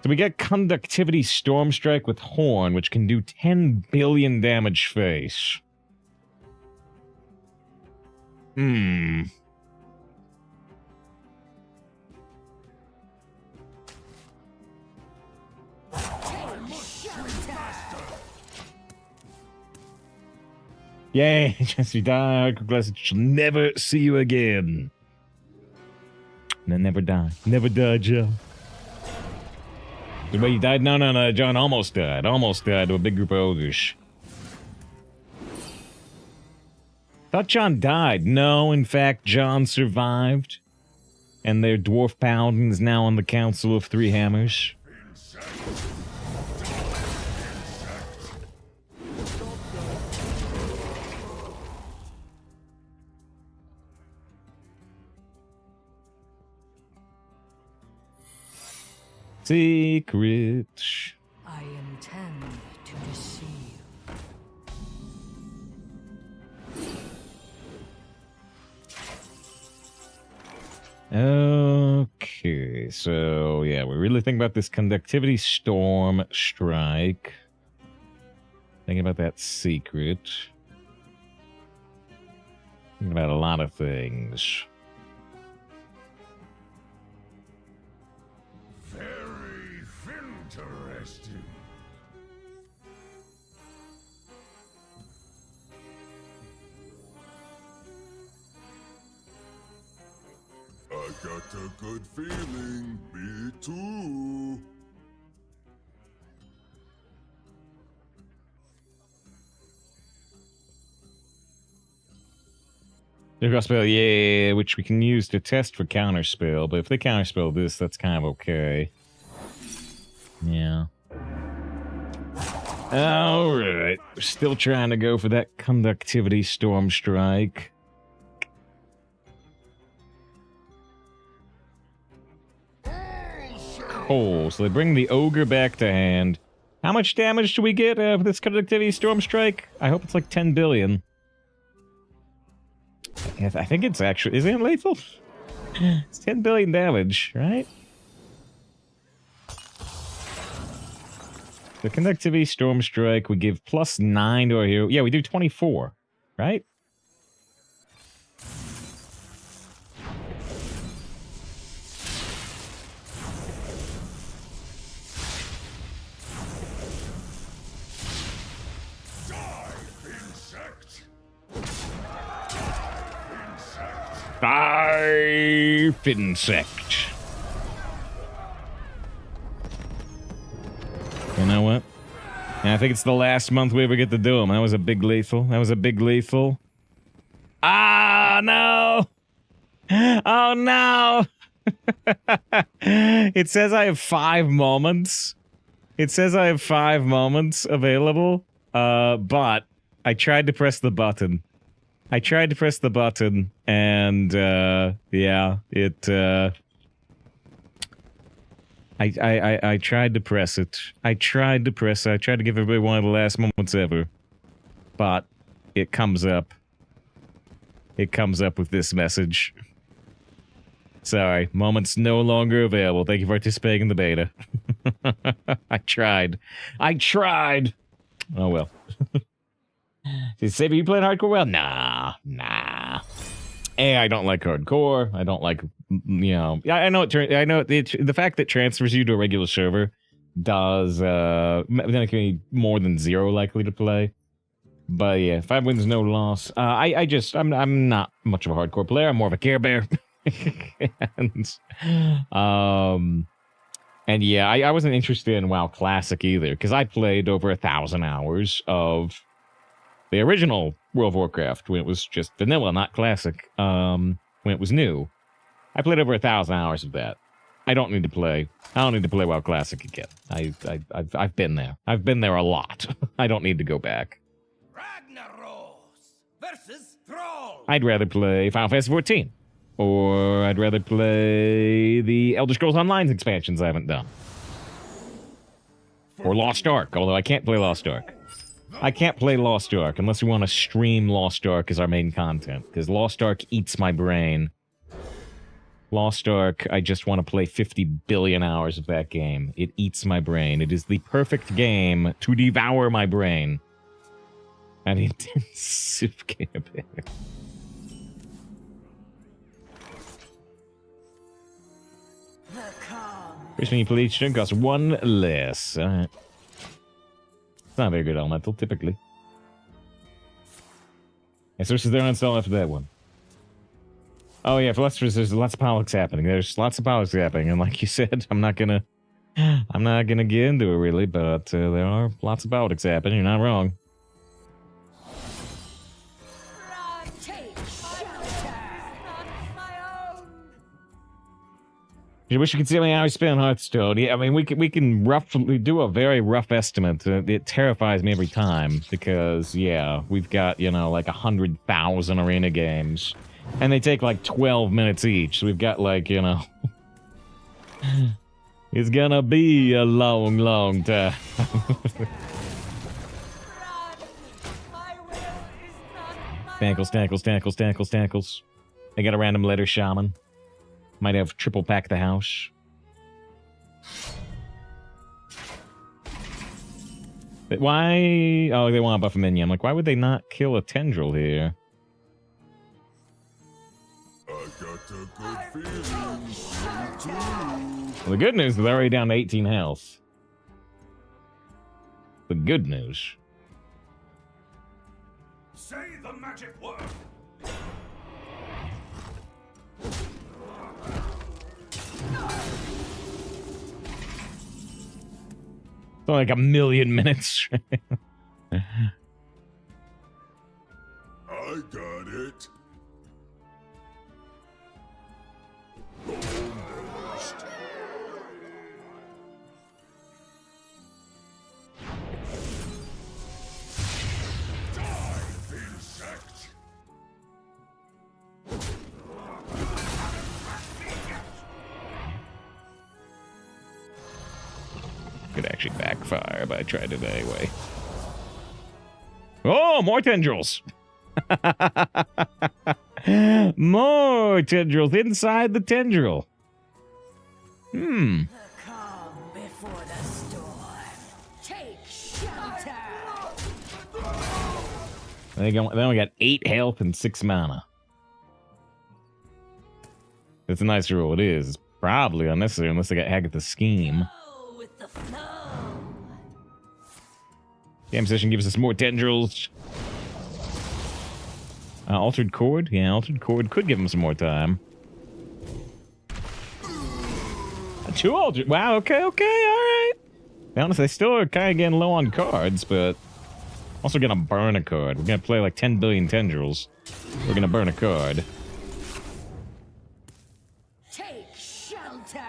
So we get Conductivity Storm Strike with Horn, which can do 10 billion damage face. Yay, Jesse died. Hardcore shall never see you again. And then never die. Never die, Joe. The way he died? No, John almost died. Almost died to a big group of ogres. Thought John died. No, in fact, John survived. And their dwarf paladin is now on the Council of Three Hammers. Secret. I intend to deceive. Okay, so yeah, we really think about this Conductivity Storm Strike. Thinking about that secret. Thinking about a lot of things. Interesting. I got a good feeling. Me too. The crossbow, yeah, which we can use to test for counterspell, but if they counterspell this, that's kind of okay. Yeah. Alright. We're still trying to go for that conductivity storm strike. Cool. So they bring the ogre back to hand. How much damage do we get for this conductivity storm strike? I hope it's like 10 billion. I think it's actually... Is it lethal? It's 10 billion damage, right? The conductivity storm strike, we give +9 to our hero. Yeah, we do 24, right? Dive insect. You know what? Yeah, I think it's the last month we ever get to do them. That was a big lethal. That was a big lethal. Ah, no! Oh, no! It says I have 5 moments. It says I have 5 moments available. But I tried to press the button. I tried to press the button, and, yeah, it, I tried to press it. I tried to press it. I tried to give everybody one of the last moments ever. But it comes up. It comes up with this message. Sorry, moments no longer available. Thank you for participating in the beta. I tried. I tried! Oh, well. Say, you playing hardcore? Well, nah. I don't like hardcore. I don't like, you know. I know the fact that transfers you to a regular server does make me more than 0 likely to play. But yeah, 5 wins, no loss. I'm not much of a hardcore player. I'm more of a Care Bear. And yeah, I wasn't interested in WoW Classic either because I played over 1,000 hours of the original World of Warcraft when it was just vanilla, not classic. When it was new, I played over 1,000 hours of that. I don't need to play. I don't need to play WoW Classic again. I've been there. I've been there a lot. I don't need to go back. Ragnaros versus Thrall. I'd rather play Final Fantasy 14, or I'd rather play the Elder Scrolls Online expansions I haven't done, or Lost Ark. Although I can't play Lost Ark. I can't play Lost Ark unless we want to stream Lost Ark as our main content, because Lost Ark eats my brain. Lost Ark, I just want to play 50 billion hours of that game. It eats my brain. It is the perfect game to devour my brain. An intensive campaign. First when you play each turn costs 1 less. Alright. It's not a very good elemental, typically. And sources there uninstall after that one. Oh yeah, for Lusters, there's lots of politics happening. There's lots of politics happening, and like you said, I'm not gonna get into it really, but there are lots of politics happening. You're not wrong. I wish you could see how many hours spent on Hearthstone. Yeah, I mean, we can roughly do a very rough estimate. It terrifies me every time because, yeah, we've got, you know, like 100,000 arena games, and they take like 12 minutes each. So we've got like, you know, it's gonna be a long, long time. Tentacles. I got a random letter shaman. Might have triple pack the house. But why? Oh, they want to buff a minion. I'm like, why would they not kill a tendril here? I got a good feeling. Well, the good news is they're already down to 18 health. The good news. Say the magic word. It's like a million minutes. I got it. could actually backfire, but I tried it anyway. Oh, more tendrils! More tendrils inside the tendril. The calm before the storm. Take shelter. They only got 8 health and 6 mana. It's a nice roll. It is. It's probably unnecessary unless they got Hagatha's scheme. Go with the flow. Game session gives us more tendrils. Altered Chord? Yeah, Altered Chord could give him some more time. 2 Altered. Wow, okay, alright. Be honest, they still are kind of getting low on cards, but also gonna burn a card. We're gonna play like 10 billion tendrils. We're gonna burn a card. Take shelter.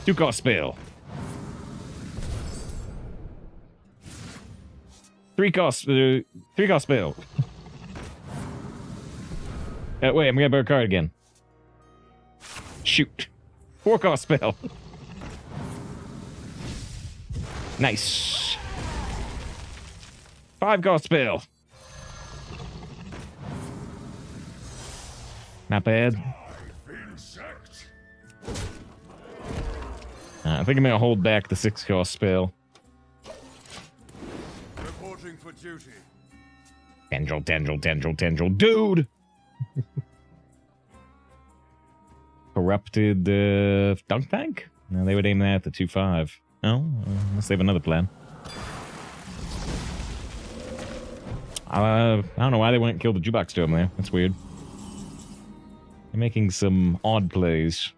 2-cost spell. 3-cost spell. Wait, I'm gonna burn a card again. Shoot. 4-cost spell. Nice. 5-cost spell. Not bad. I think I'm gonna hold back the 6-cost spell. Reporting for duty. Tendril, dude! Corrupted dunk tank? No, they would aim that at the 2-5. Oh, unless they have another plan. I don't know why they wouldn't kill the jukebox dome there. That's weird. They're making some odd plays.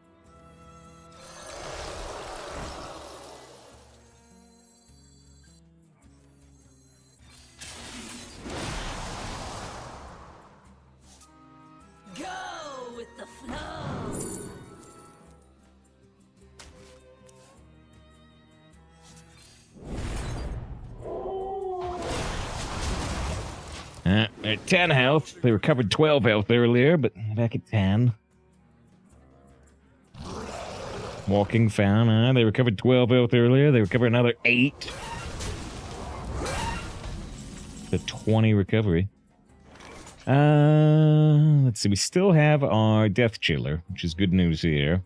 Go with the flow. They're at 10 health. They recovered 12 health earlier, but back at 10. Walking Found. They recovered 12 health earlier. They recovered another 8. The 20 recovery. Let's see. We still have our Death Chiller, which is good news here.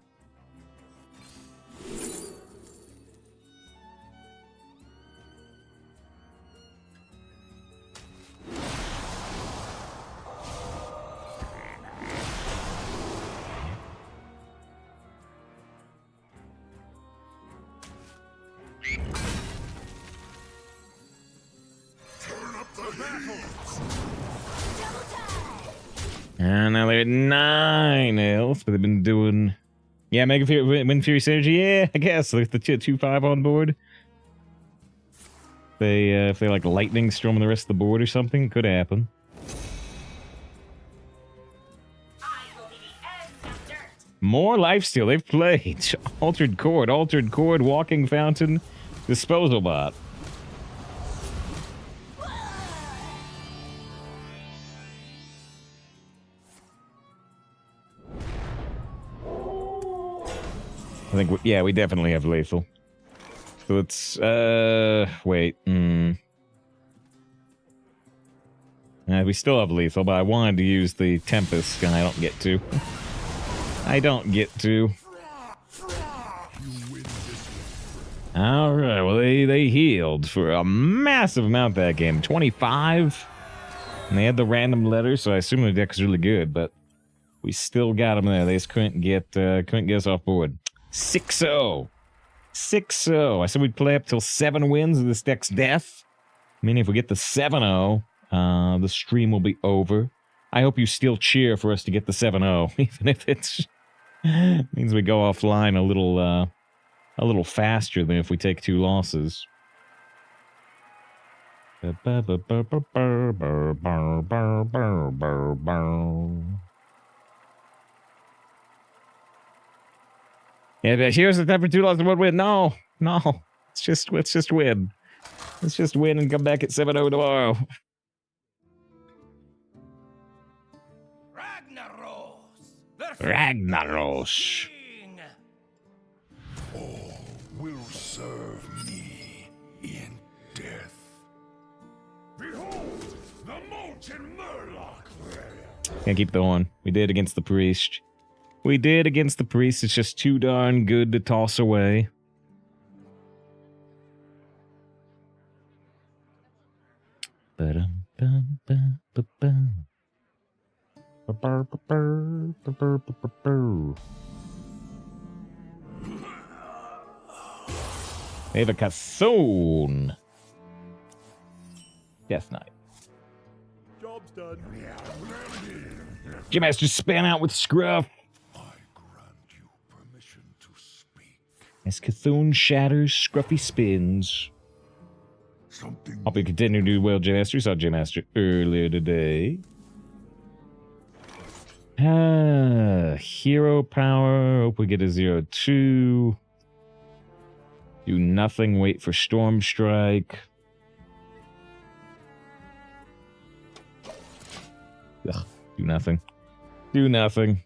And now they're at 9 health, but they've been doing... Yeah, Mega Fury, Wind Fury Synergy, yeah, I guess. Like the 2-5 on board. If they like lightning storm the rest of the board or something, could happen. More lifesteal, they've played. Altered Chord, Walking Fountain, Disposal Bot. I think, yeah, we definitely have lethal. So let's, wait. We still have lethal, but I wanted to use the Tempest, and I don't get to. I don't get to. Alright, well, they healed for a massive amount that game. 25. And they had the random letter, so I assume the deck is really good, but we still got them there. They just couldn't get us off board. 6-0. 6-0. I said we'd play up till 7 wins of this deck's death. I mean, if we get the 7-0, the stream will be over. I hope you still cheer for us to get the 7-0, even if it's means we go offline a little faster than if we take 2 losses. Yeah, but here's the time for 2 losses and 1 win. No. Let's just win. Let's just win and come back at 7-0 tomorrow. Ragnaros. Ragnaros. King. Can't keep the horn. We did against the priest. We did against the priest. It's just too darn good to toss away. They have a Cascade. Death Knight. Job's done. Jim has to span out with Scruff. I grant you permission to speak. As Cthulhu shatters, Scruffy spins. Something Hope you continue to do well, J Master. Saw J Master earlier today. Hero power. Hope we get a 0-2. Do nothing. Wait for Storm Strike. Ugh, do nothing. Do nothing.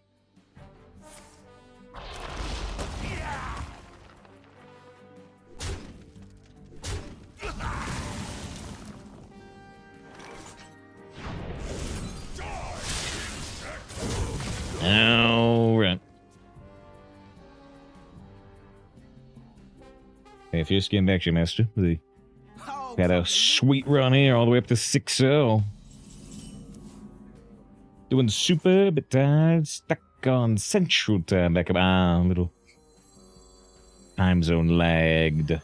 Alright. Hey, if you're just getting back to your master, we got a sweet run here all the way up to 6-0. Doing super, but stuck on Central Time. Back up, little time zone lagged.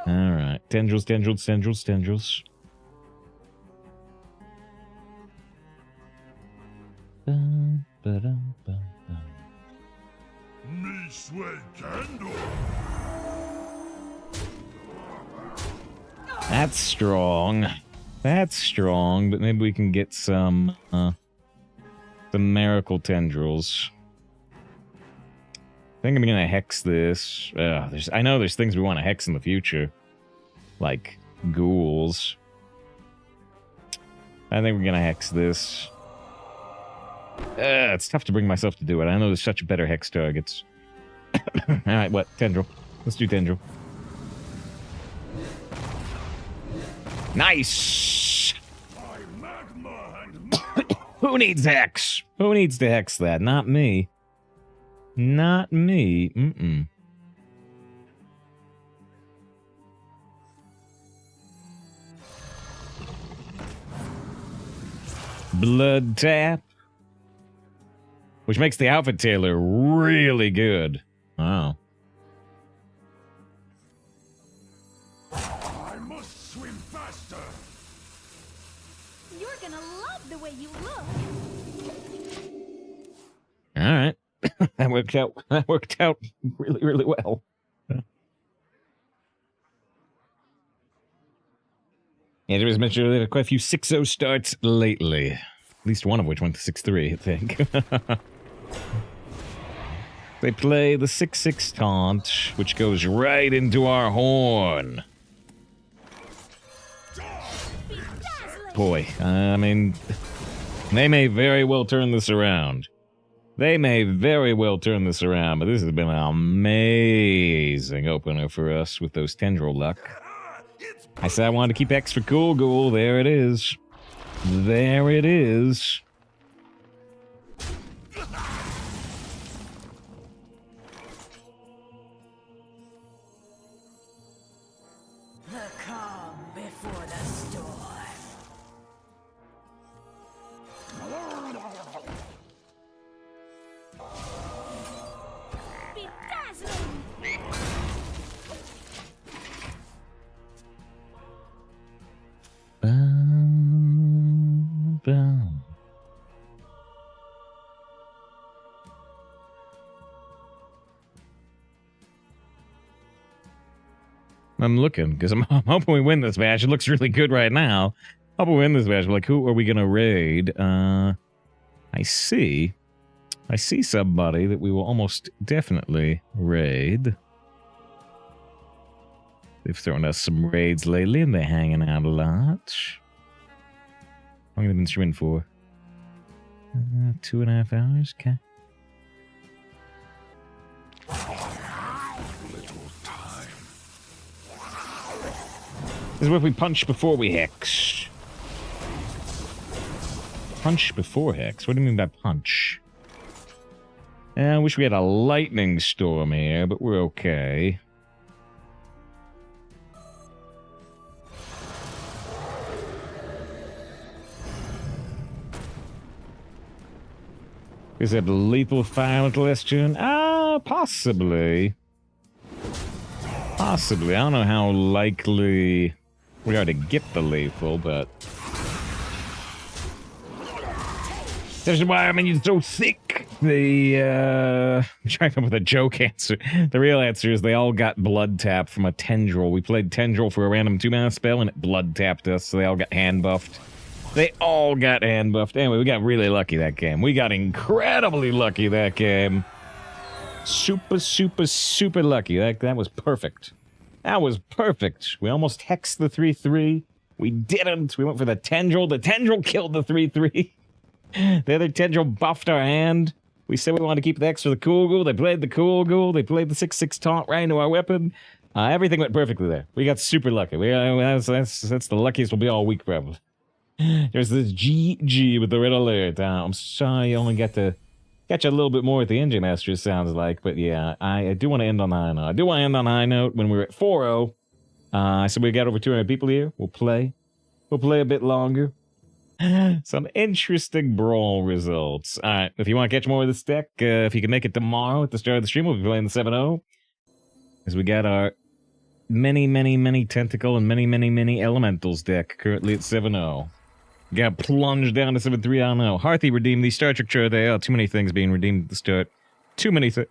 Alright, tendrils, tendrils, tendrils, tendrils. me sweat candle. That's strong. That's strong, but maybe we can get some miracle tendrils. I think I'm gonna hex this. I know there's things we want to hex in the future, like ghouls. I think we're gonna hex this. It's tough to bring myself to do it. I know there's such better hex targets. Alright, what? Tendril. Let's do Tendril. Nice! Who needs hex? Who needs to hex that? Not me. Not me. Mm-mm. Blood tap. Which makes the outfit tailor really good. Wow. I must swim faster. You're gonna love the way you look. All right. That worked out really, really well. Yeah, there was mentioned earlier quite a few 6-0 starts lately. At least one of which went to 6-3, I think. They play the 6-6 taunt, which goes right into our horn. Boy, I mean, they may very well turn this around. They may very well turn this around, but this has been an amazing opener for us with those tendril luck. I said I wanted to keep X for cool ghoul. There it is. There it is. The calm before the storm. Bedazzling! Boom, boom. I'm looking because I'm hoping we win this match. It looks really good right now. Hoping we win this match. But like, who are we gonna raid? I see somebody that we will almost definitely raid. They've thrown us some raids lately, and they're hanging out a lot. How long have they been streaming for? 2.5 hours? Okay. Little time. This is where we punch before we hex. Punch before hex? What do you mean by punch? I wish we had a lightning storm here, but we're okay. Is that lethal fire last turn? Possibly. Possibly. I don't know how likely we are to get the lethal, but... That's why I mean you're so thick. I'm trying to come up with a joke answer. The real answer is they all got blood tapped from a tendril. We played tendril for a random 2-mana spell and it blood tapped us, so they all got hand buffed. They all got hand buffed. Anyway, we got really lucky that game. We got incredibly lucky that game. Super, super, super lucky. That was perfect. That was perfect. We almost hexed the 3-3. We didn't. We went for the tendril. The tendril killed the 3-3. The other tendril buffed our hand. We said we wanted to keep the X for the cool ghoul. They played the cool ghoul. They played the 6/6 taunt right into our weapon. Everything went perfectly there. We got super lucky. That's the luckiest we'll be all week, probably. There's this GG with the red alert. I'm sorry you only got to catch a little bit more at the Engine Master, it sounds like. But yeah, I do want to end on a high note. I do want to end on a high note when we're at 4-0. So we got over 200 people here. We'll play. We'll play a bit longer. Some interesting brawl results. Alright, if you want to catch more of this deck, if you can make it tomorrow at the start of the stream, we'll be playing the 7-0. As we got our many tentacle and many elementals deck currently at 7-0. Got plunged down to 7-3, I don't know. Hearthy redeemed the Star Trek chart there. Oh, too many things being redeemed at the start. Too many things.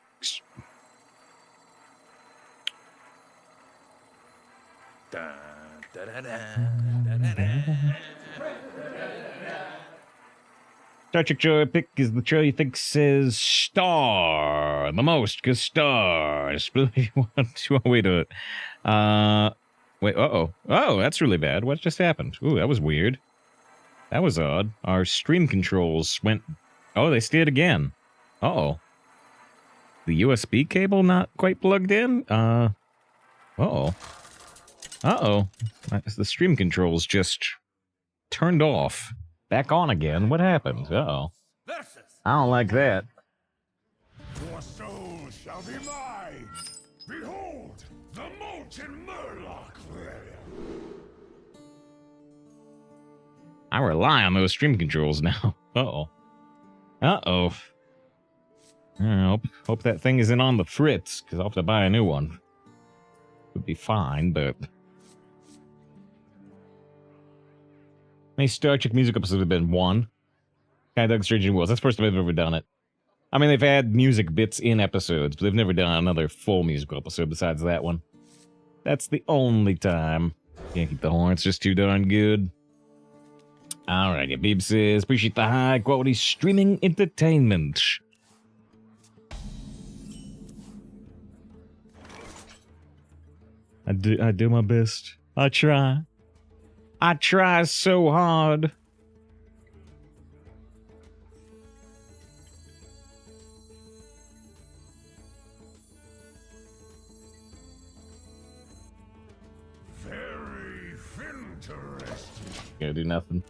Star Trek chart pick is the chart you think says star the most, because stars. You want to wait a wait, uh-oh. Oh, that's really bad. What just happened? Ooh, that was weird. That was odd. Our stream controls went... Oh, they stayed again. Uh-oh. The USB cable not quite plugged in? Uh-oh. Uh-oh. The stream controls just turned off. Back on again. What happened? Uh-oh. I don't like that. Your soul shall be mine. Behold, the molten Murloc lair. I rely on those stream controls now. Uh-oh. Uh-oh. Hope that thing isn't on the fritz, because I'll have to buy a new one. Would be fine, but... Many Star Trek music episodes have been one. Kind of Strange New Worlds. That's the first time I've ever done it. I mean, they've had music bits in episodes, but they've never done another full musical episode besides that one. That's the only time. Can't keep the horn, it's just too darn good. Alright, yeah, Beeb says, appreciate the high quality streaming entertainment. I do my best. I try. I try so hard. Very interesting. Gonna do nothing.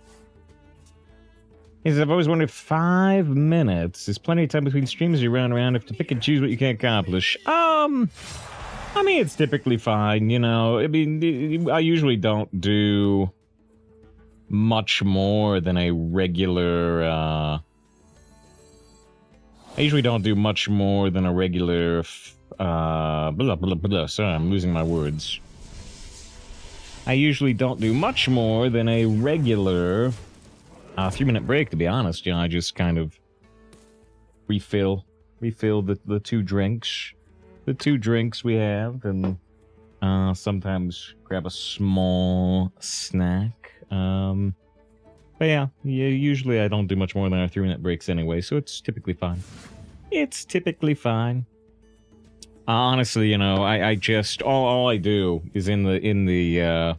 He says, I've always wondered 5 minutes is plenty of time between streams you run around if to pick and choose what you can accomplish. I mean, it's typically fine, you know. I mean, I usually don't do much more than a regular, I usually don't do much more than a regular, blah, blah, blah. Sorry, I'm losing my words. I usually don't do much more than a regular 3-minute break, to be honest. You know, I just kind of refill the 2 drinks. The 2 drinks we have, and sometimes grab a small snack. But yeah, usually I don't do much more than our 3-minute breaks anyway, so it's typically fine. It's typically fine. Honestly, you know, I just all I do is in the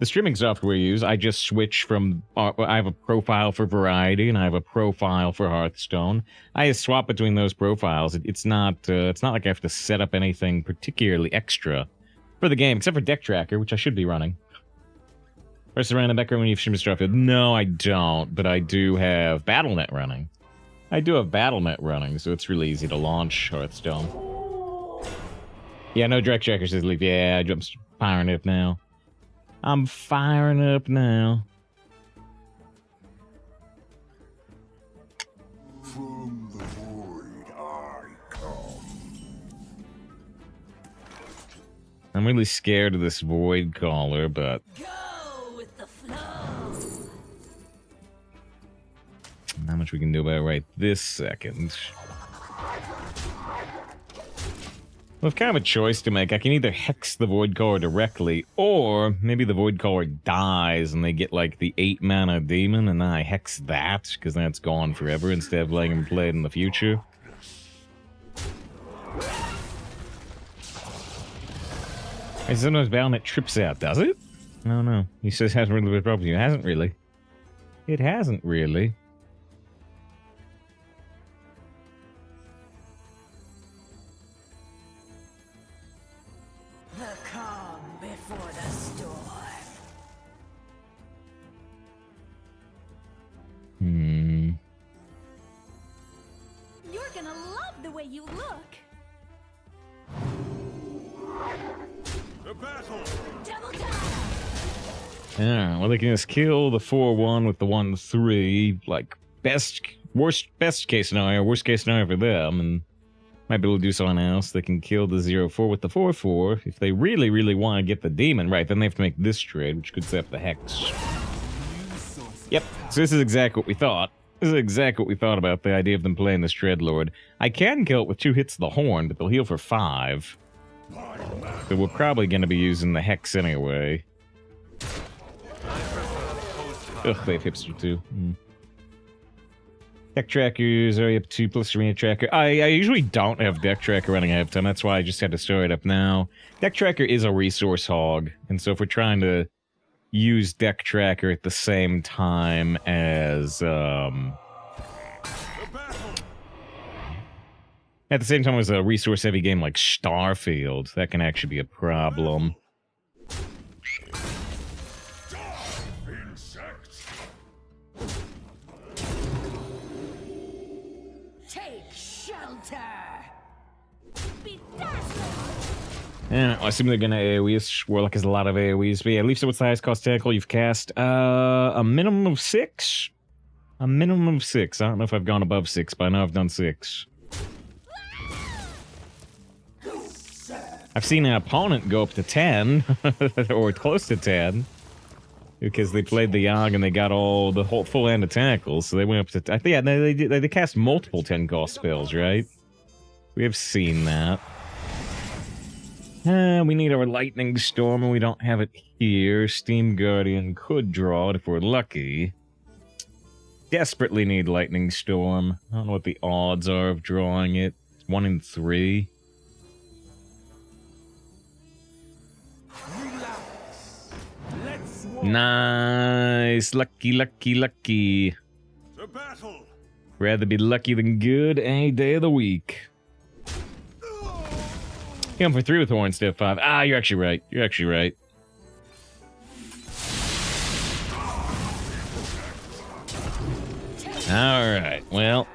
streaming software we use, I just switch from, I have a profile for Variety and I have a profile for Hearthstone. I just swap between those profiles. It's not like I have to set up anything particularly extra for the game, except for Deck Tracker, which I should be running. Press the random background when you have Shimmer Starfield. No, I don't, but I do have BattleNet running. I do have BattleNet running, so it's really easy to launch Hearthstone. Yeah, no Deck Tracker says leave. Yeah, I'm firing up now. I'm firing up now. From the void I come. I'm really scared of this Void Caller, but... Go with the flow. not much we can do about it right this second. We have kind of a choice to make. I can either hex the Void Caller directly, or maybe the Void Caller dies and they get like the 8-mana demon, and then I hex that, because then it's gone forever instead of letting him play it in the future. And sometimes BattleNet trips out, does it? No, no. He says it hasn't really been a problem. It hasn't really. It hasn't really. The calm before the storm. You're gonna love the way you look. The battle! Double tap. Yeah, well, they can just kill the 4-1 with the 1-3, like, best case scenario, worst case scenario for them, and might be able to do something else. They can kill the 0-4 with the 4-4. If they really, really want to get the demon, right, then they have to make this trade, which could set up the hex. Yep, so this is exactly what we thought. This is exactly what we thought about the idea of them playing this Dreadlord. I can kill it with 2 hits of the horn, but they'll heal for 5. So we're probably going to be using the hex anyway. Ugh, they have hipster too. Deck trackers are up to plus arena tracker. I usually don't have deck tracker running ahead of time. That's why I just had to start it up now. Deck tracker is a resource hog, and so if we're trying to use deck tracker at the same time as a resource heavy game like Starfield, that can actually be a problem. Take shelter. Be dazzled. Yeah, I assume they're gonna AoEs. Warlock has a lot of AoEs. But yeah, Leaf, so what's the highest cost tentacle you've cast? A minimum of 6? A minimum of 6. I don't know if I've gone above 6, but I know I've done 6. I've seen an opponent go up to 10, or close to 10, because they played the Yogg and they got the whole full hand of Tentacles, so they went up to... I think, yeah, they cast multiple 10-cost spells, right? We have seen that. We need our Lightning Storm, and we don't have it here. Steam Guardian could draw it if we're lucky. Desperately need Lightning Storm. I don't know what the odds are of drawing it. It's 1 in 3. Nice. Lucky, lucky, lucky. The battle! Rather be lucky than good any day of the week. Going for 3 with Horn instead of 5. Ah, you're actually right. You're actually right. Alright, well,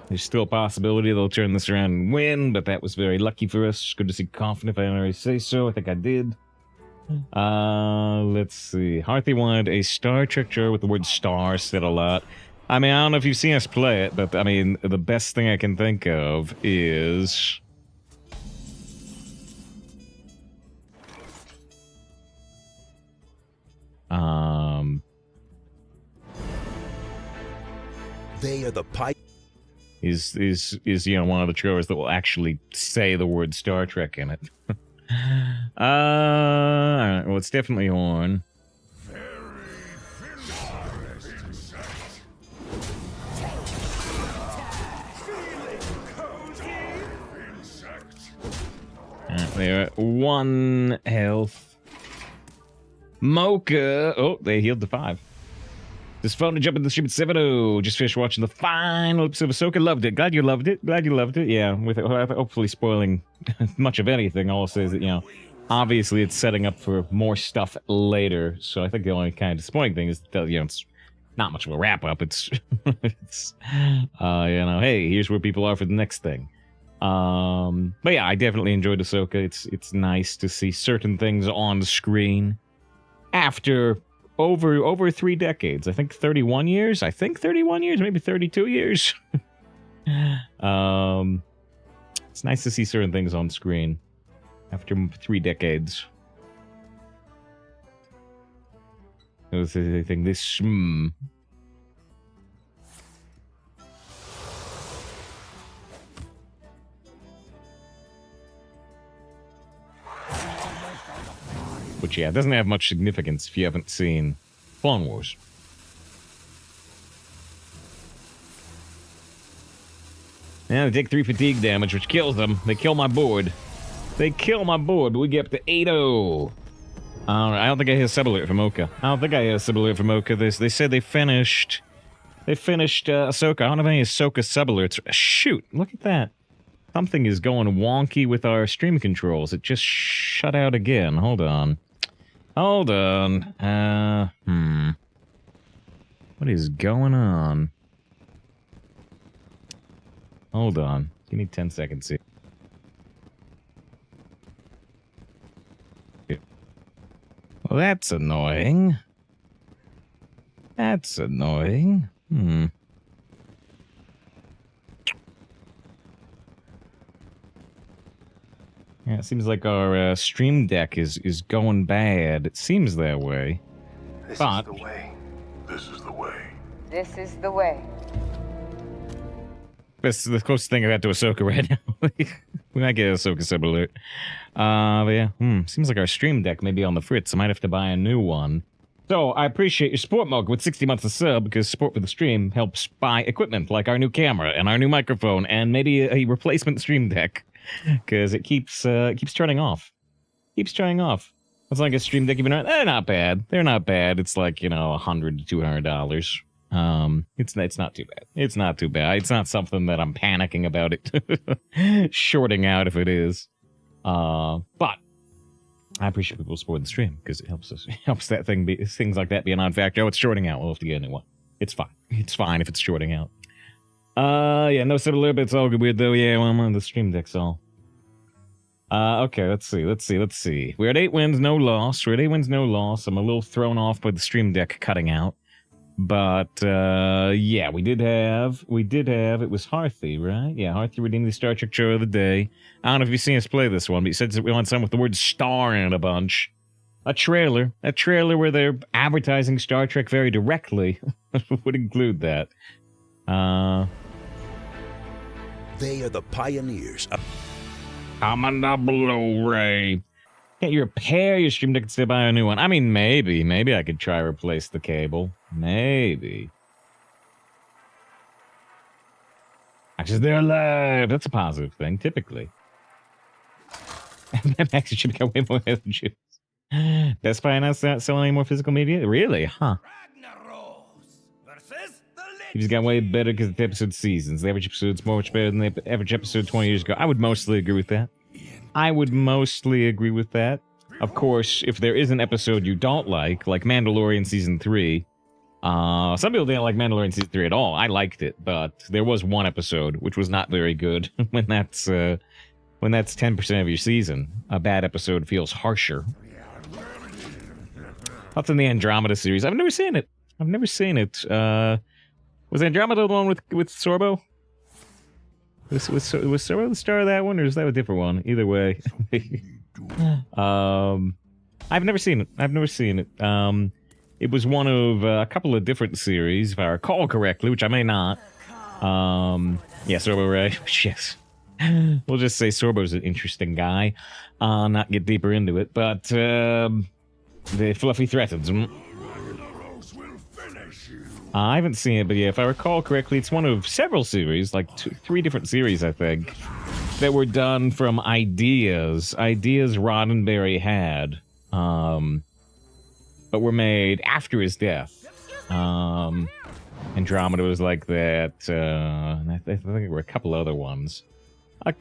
there's still a possibility they'll turn this around and win, but that was very lucky for us. Good to see confident if I didn't already say so. I think I did. Let's see. Hearthy wanted a Star Trek jar with the word star said a lot. I mean, I don't know if you've seen us play it, but I mean, the best thing I can think of is... They are the pipe. is you know, one of the trailers that will actually say the word Star Trek in it. Alright, well, it's definitely Horn. They're at 1 health. Mocha. Oh, they healed to 5. Just fun to jump into the stupid 7-0. Just finished watching the final episode of Ahsoka. Loved it. Glad you loved it. Glad you loved it. Yeah, with it, hopefully spoiling much of anything. All I'll say is that, you know, obviously it's setting up for more stuff later. So I think the only kind of disappointing thing is that, it's not much of a wrap up. It's, hey, here's where people are for the next thing. But yeah, I definitely enjoyed Ahsoka. It's nice to see certain things on the screen after over 3 decades. I think 31 years. Maybe 32 years. It's nice to see certain things on screen after 3 decades. I think this. Which, yeah, it doesn't have much significance if you haven't seen Clone Wars. Yeah, they take 3 fatigue damage, which kills them. They kill my board. They kill my board, but we get up to 8-0. I don't think I hit a sub-alert from Oka. They said they finished Ahsoka. I don't have any Ahsoka sub-alerts. Shoot, look at that. Something is going wonky with our stream controls. It just shut out again. Hold on. What is going on? Hold on. Give me 10 seconds here. Well, that's annoying. Yeah, it seems like our stream deck is going bad. It seems that way. This But is the way. This is the way. This is the way. that's the closest thing I got to Ahsoka right now. We might get an Ahsoka sub alert. But yeah, seems like our stream deck may be on the fritz. I might have to buy a new one. So I appreciate your support, Mug, with 60 months of sub, because support for the stream helps buy equipment like our new camera and our new microphone and maybe a replacement stream deck, because it keeps turning off. It's like a stream deck even. They're not bad. It's like, $100 to $200. It's not too bad. It's not something that I'm panicking about it shorting out if it is. But I appreciate people supporting the stream because it helps that things like that be a non-factor. Oh, it's shorting out. We'll have to get a new one. It's fine if it's shorting out. Yeah, no sub alert, but it's all good weird though. Yeah, well, I'm on the stream deck's all. Okay, let's see. We're at 8 wins, no loss. I'm a little thrown off by the stream deck cutting out. But, yeah, we did have, it was Hearthy, right? Yeah, Hearthy redeemed the Star Trek show of the day. I don't know if you've seen us play this one, but he said that we want something with the word star in it a bunch. A trailer where they're advertising Star Trek very directly would include that. They are the pioneers. Comment down below, Ray. Can't you repair your stream deck and still buy a new one? I mean, maybe I could try to replace the cable. Maybe. Actually, they're alive. That's a positive thing, typically. Max should got way more juice. Best Buy announced not selling any more physical media? Really? Huh. He just got way better because the episode seasons. The average episode's much better than the average episode 20 years ago. I would mostly agree with that. Of course, if there is an episode you don't like Mandalorian Season 3, some people didn't like Mandalorian Season 3 at all. I liked it, but there was one episode which was not very good. When that's 10% of your season, a bad episode feels harsher. What's in the Andromeda series? I've never seen it. Was Andromeda the one with Sorbo? Was Sorbo the star of that one, or is that a different one? Either way. I've never seen it. It was one of a couple of different series, if I recall correctly, which I may not. Yeah, Sorbo Ray. Yes. We'll just say Sorbo's an interesting guy. Not get deeper into it, but the fluffy threatens. I haven't seen it, but yeah, if I recall correctly, it's one of several series, like 3 different series, I think, that were done from ideas Roddenberry had, but were made after his death. Andromeda was like that, and I think there were a couple other ones. But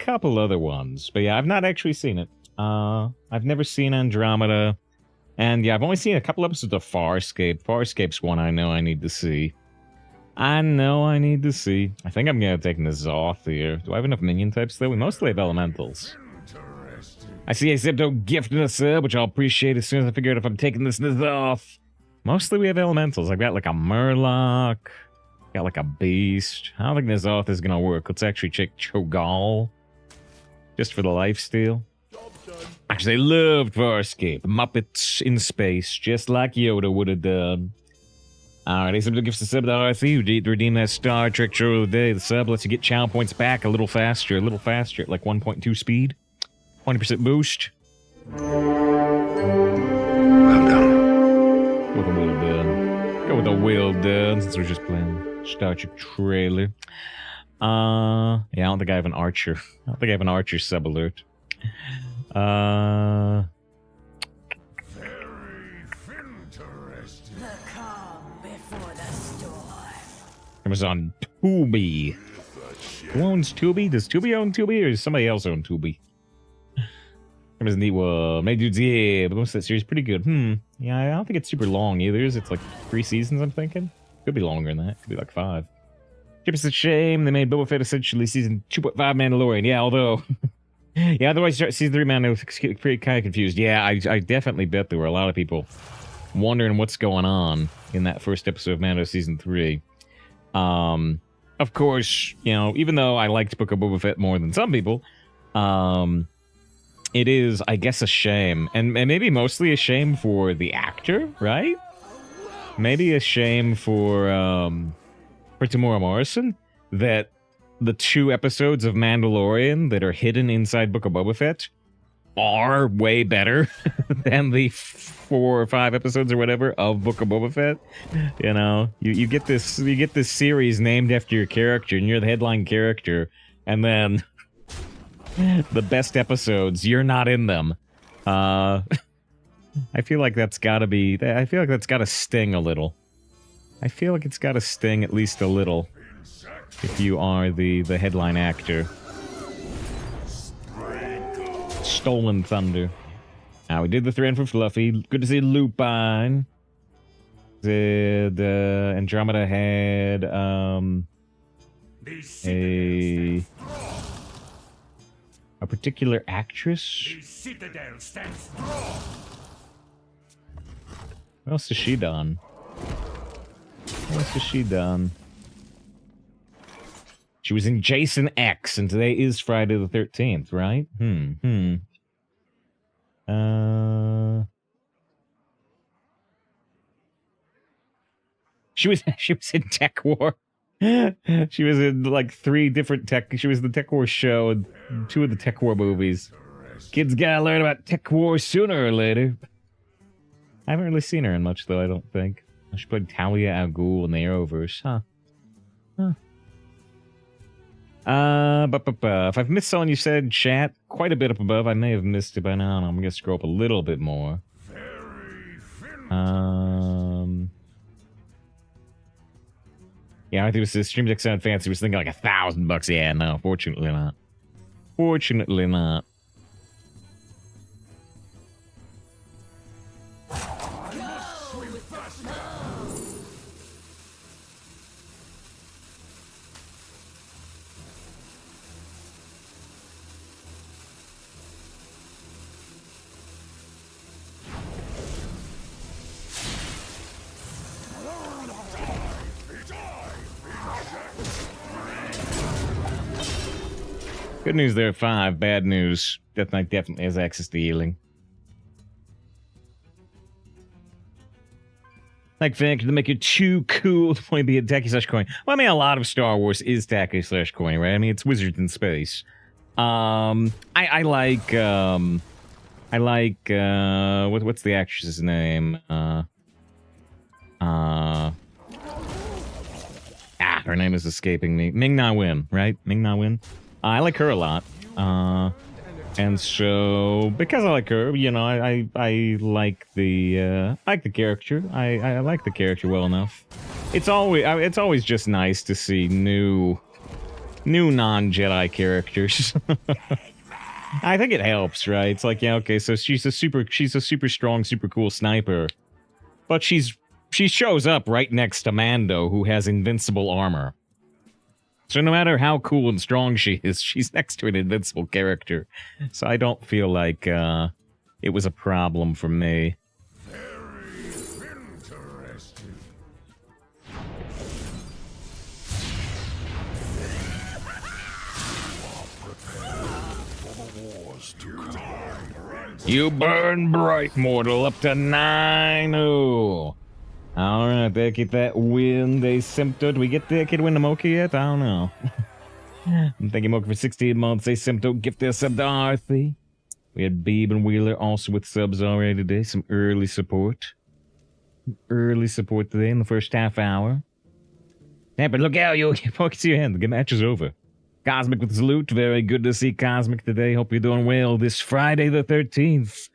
yeah, I've not actually seen it. I've never seen Andromeda. And yeah, I've only seen a couple episodes of Farscape. Farscape's one I know I need to see. I know I need to see. I think I'm gonna take N'Zoth here. Do I have enough minion types though? We mostly have elementals. I see a Zipto gifted a sub, which I'll appreciate as soon as I figure out if I'm taking this N'Zoth. Mostly we have elementals. I've got like a Murloc. Got like a Beast. I don't think N'Zoth is gonna work. Let's actually check Cho'Gall. Just for the lifesteal. Actually, I loved Farscape. Muppets in space, just like Yoda would have done. Alright, Zipto gives the sub to RC. You need to redeem that Star Trek show of the day. The sub lets you get chow points back a little faster, at like 1.2 speed. 20% boost. I'm down. Go with the Will Done. Go with the Will Done, since we're just playing Star Trek trailer. Yeah, I don't think I have an Archer. I don't think I have an Archer sub alert. Very interesting. The calm before the storm. It was on Tubi. Who owns Tubi? Does Tubi own Tubi, or does somebody else own Tubi? It was a neat one. My dudes, yeah, but most of that series is pretty good. Yeah, I don't think it's super long either. It's like 3 seasons, I'm thinking. Could be longer than that. Could be like 5. It's a shame they made Boba Fett essentially season 2.5 Mandalorian. Yeah, although... yeah, otherwise season 3 Mando was pretty kind of confused. Yeah, I definitely bet there were a lot of people wondering what's going on in that first episode of Mando season 3. Of course, you know, even though I liked Book of Boba Fett more than some people, it is, I guess, a shame. And maybe mostly a shame for the actor, right? Maybe a shame for Tamora Morrison, that the 2 episodes of Mandalorian that are hidden inside Book of Boba Fett are way better than the 4 or 5 episodes or whatever of Book of Boba Fett. You know, you get this series named after your character, and you're the headline character, and then the best episodes, you're not in them. I feel like that's gotta be... I feel like that's gotta sting a little. I feel like it's gotta sting at least a little if you are the headline actor. Stolen Thunder. Now, we did the thread for Fluffy. Good to see Lupine. The Andromeda had a particular actress. What else has she done? What else has she done? She was in Jason X, and today is Friday the 13th, right? She was in Tech War. She was in like 3 different tech. She was in the Tech War show and 2 of the Tech War movies. Kids gotta learn about Tech War sooner or later. I haven't really seen her in much though. I don't think. She played Talia al Ghul in the Arrowverse, huh? If I've missed someone you said, chat, quite a bit up above. I may have missed it by now, and I'm gonna scroll up a little bit more. Yeah, I think it was Stream Deck sound fancy. Was thinking like $1,000. Yeah, no, fortunately not. Fortunately not. Good news there, 5. Bad news. Death Knight definitely has access to healing. Like, Fink, to make you too cool to play be a tacky/coin. Well, I mean, a lot of Star Wars is tacky/coin, right? I mean, it's wizards in space. I like, what's the actress's name? Her name is escaping me. Ming-Na Wen, right? Ming-Na Wen. I like her a lot. And so, because I like her, you know, I like the character. I like the character well enough. It's always just nice to see new non-Jedi characters. I think it helps, right? It's like, yeah, okay, so she's a super strong, super cool sniper, but she shows up right next to Mando, who has invincible armor. So no matter how cool and strong she is, she's next to an invincible character. So I don't feel like it was a problem for me. Very interesting. You burn bright, mortal, up to 9. Oh. Alright, they get that win. They symptoed. We get the kid win the Mocha yet? I don't know. I'm thanking Mocha for 16 months. They symptoed. Gift their sub to Arthy. We had Beeb and Wheeler also with subs already today. Some early support. Early support today in the first half hour. Yeah, but look out, you focus your hand. The match is over. Cosmic with salute. Very good to see Cosmic today. Hope you're doing well this Friday the 13th.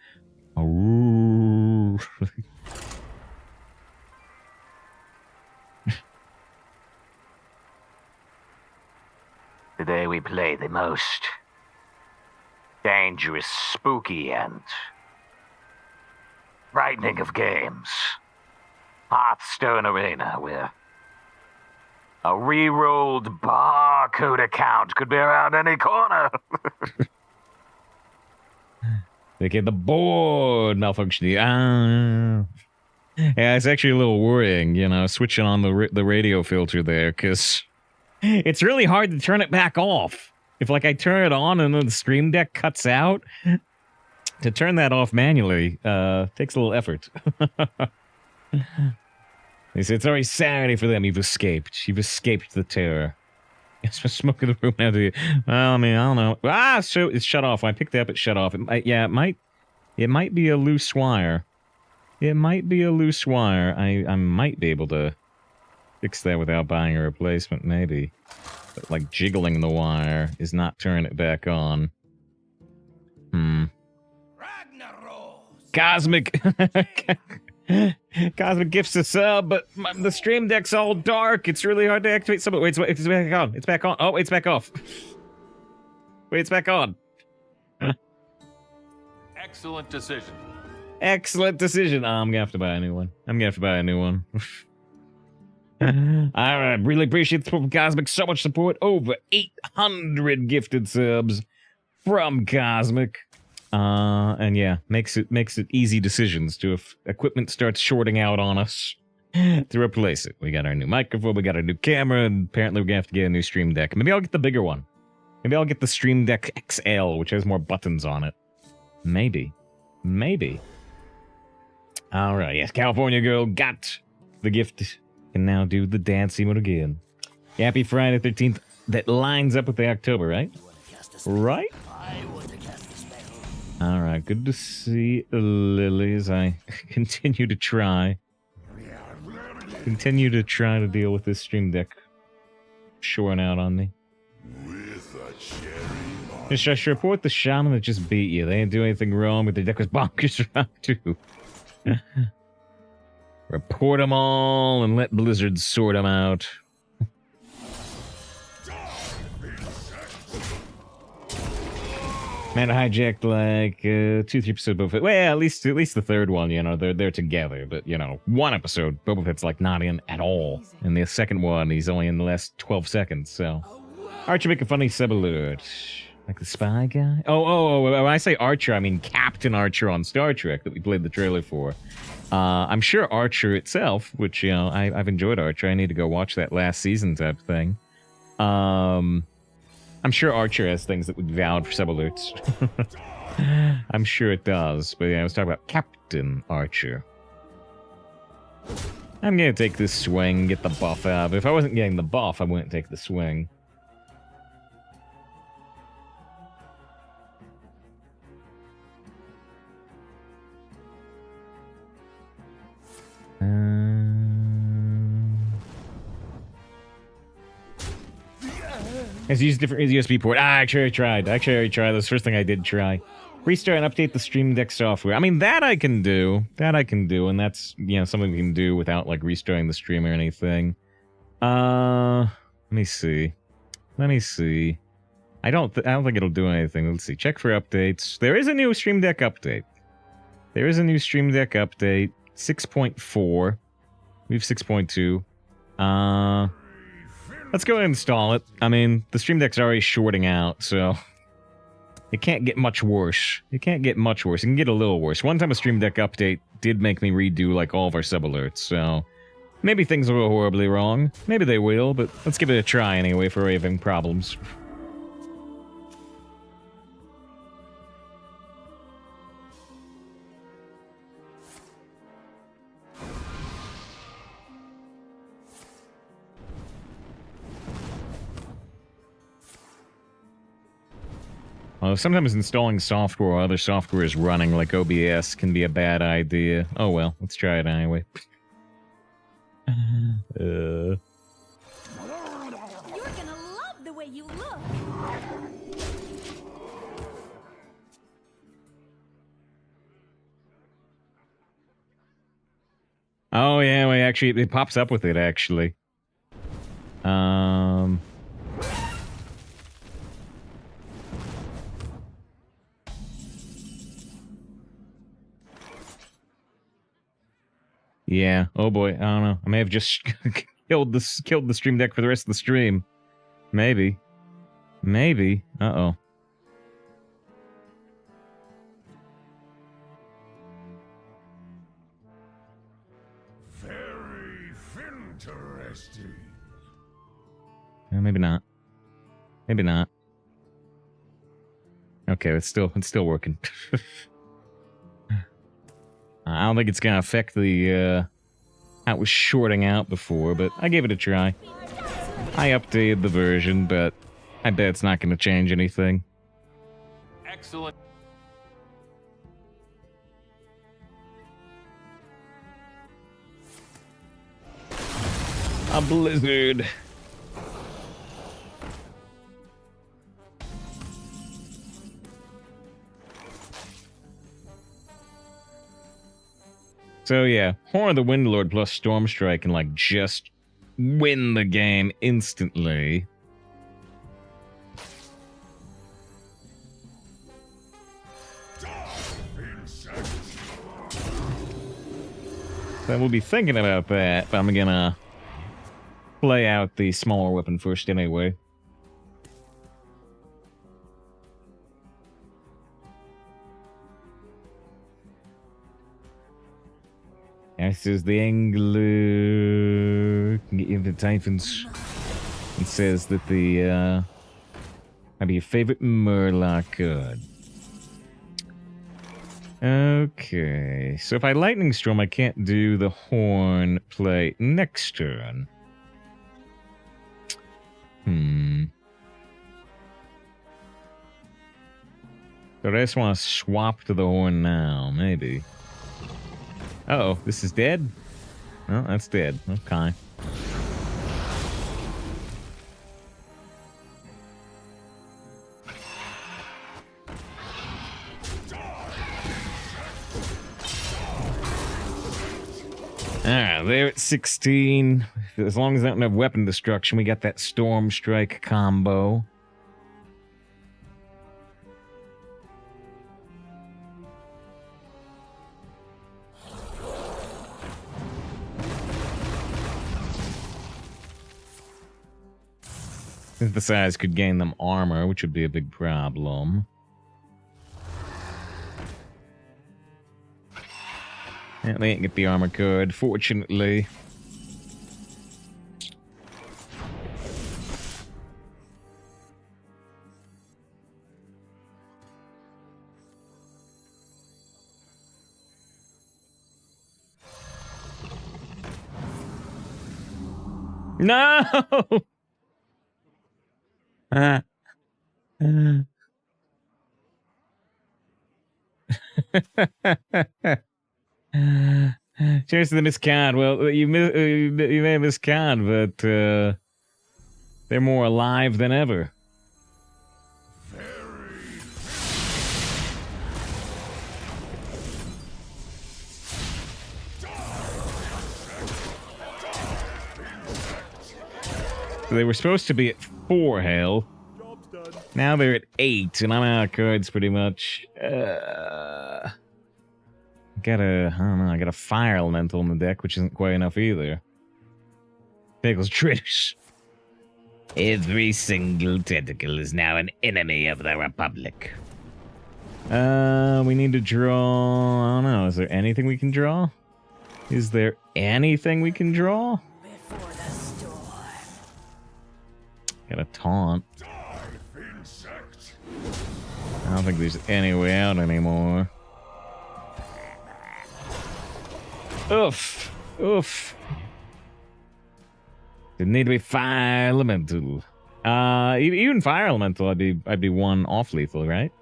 Ooh. Today we play the most dangerous, spooky, and frightening of games. Hearthstone Arena, where a re-rolled barcode account could be around any corner. They get the board malfunctioning. Yeah, it's actually a little worrying, you know, switching on the radio filter there, because it's really hard to turn it back off. If, like, I turn it on and then the Stream Deck cuts out, to turn that off manually takes a little effort. They say it's already Saturday for them. You've escaped. You've escaped the terror. It's just smoke in the room now, do you? Well, I mean, I don't know. Ah, so it's shut off. When I picked it up, it shut off. It might be a loose wire. It might be a loose wire. I might be able to fix that without buying a replacement, maybe. But, like, jiggling the wire is not turning it back on. Cosmic! Cosmic gifts a sub, but the Stream Deck's all dark. It's really hard to activate some. Wait, it's back on. It's back on. Oh, it's back off. Wait, it's back on. Excellent decision. Excellent decision. Oh, I'm gonna have to buy a new one. I really appreciate the support from Cosmic. So much support. Over 800 gifted subs from Cosmic. And yeah, makes it easy decisions to if equipment starts shorting out on us to replace it. We got our new microphone, we got our new camera, and apparently we're gonna have to get a new Stream Deck. Maybe I'll get the bigger one. Maybe I'll get the Stream Deck XL, which has more buttons on it. Maybe. Alright, yes, California girl got the gift. Can now do the dance emote again. Happy Friday 13th. That lines up with the October, right? Right? Alright, good to see Lilies. I continue to try. Continue to try to deal with this Stream Deck shoring out on me. Just I should report the Shaman that just beat you. They didn't do anything wrong, but the deck was bonkers around too. Report them all and let Blizzard sort them out. Man, I hijacked like 2-3% of Boba Fett. Well, at least the third one, you know, they're together. But you know, one episode, Boba Fett's like not in at all. And the second one, he's only in the last 12 seconds. So, Archer make a funny sub alert, like the spy guy. Oh! When I say Archer, I mean Captain Archer on Star Trek that we played the trailer for. I'm sure Archer itself, which you know, I've enjoyed Archer. I need to go watch that last season type thing. I'm sure Archer has things that would be valid for sub alerts. I'm sure it does. But yeah, I was talking about Captain Archer. I'm gonna take this swing, get the buff out. But if I wasn't getting the buff, I wouldn't take the swing. It's used different USB port. I actually tried. That's the first thing I did try. Restart and update the Stream Deck software. I mean, that I can do. And that's, you know, something we can do without, like, restarting the stream or anything. Let me see. I don't think it'll do anything. Let's see. Check for updates. There is a new Stream Deck update. 6.4. We have 6.2. Let's go ahead and install it. I mean, the Stream Deck's already shorting out, so it can't get much worse. It can get a little worse. One time a Stream Deck update did make me redo, like, all of our sub-alerts, so maybe things will go horribly wrong. Maybe they will, but let's give it a try anyway for having problems. Sometimes installing software or other software is running, like OBS, can be a bad idea. Oh well, let's try it anyway. You're gonna love the way you look. Oh yeah, well, actually, it pops up with it, actually. Yeah. Oh boy. I don't know. I may have just killed the Stream Deck for the rest of the stream. Maybe. Uh-oh. Very interesting. Maybe not. Okay, it's still working. I don't think it's gonna affect the how it was shorting out before, but I gave it a try. I updated the version, but I bet it's not gonna change anything. Excellent. A blizzard. So yeah, Horn of the Windlord plus Stormstrike can like just win the game instantly. So we'll be thinking about that, but I'm gonna play out the smaller weapon first anyway. This is the Angler. Can get you into Titans. It says that the might be your favorite Murloc card. Okay, so if I Lightning Storm, I can't do the Horn play next turn. So I just want to swap to the Horn now, maybe. Uh-oh, this is dead? Oh, that's dead. Okay. Alright, they're at 16. As long as they don't have weapon destruction, we got that Storm Strike combo. Synthesize could gain them armor, which would be a big problem. Yeah, they ain't get the armor card, fortunately. No! Cheers to the miscard. Well, you may have miscard, but they're more alive than ever. They were supposed to be at 4 hail. Job's done. Now they're at 8, and I'm out of cards pretty much. I got a fire elemental in the deck, which isn't quite enough either. Tentacles triggers. Every single tentacle is now an enemy of the Republic. We need to draw... I don't know, is there anything we can draw? Is there anything we can draw? Before the storm. Got a taunt. I don't think there's any way out anymore. Oof. Oof. It need to be fire elemental. Even fire elemental, I'd be one off lethal, right?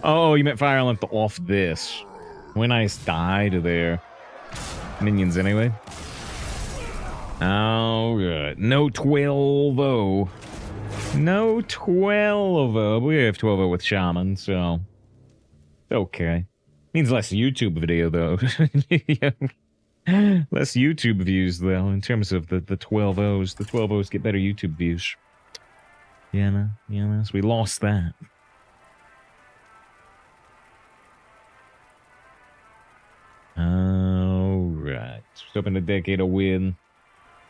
Oh, you meant fire elemental off this. When I die to their minions anyway. Oh, good. No 12-0. No 12-0. We have 12-0 with Shaman, so... Okay. Means less YouTube video, though. Yeah. Less YouTube views, though, in terms of the 12-0s. The 12-0s get better YouTube views. You know, so we lost that. Alright. Hoping the decade will win.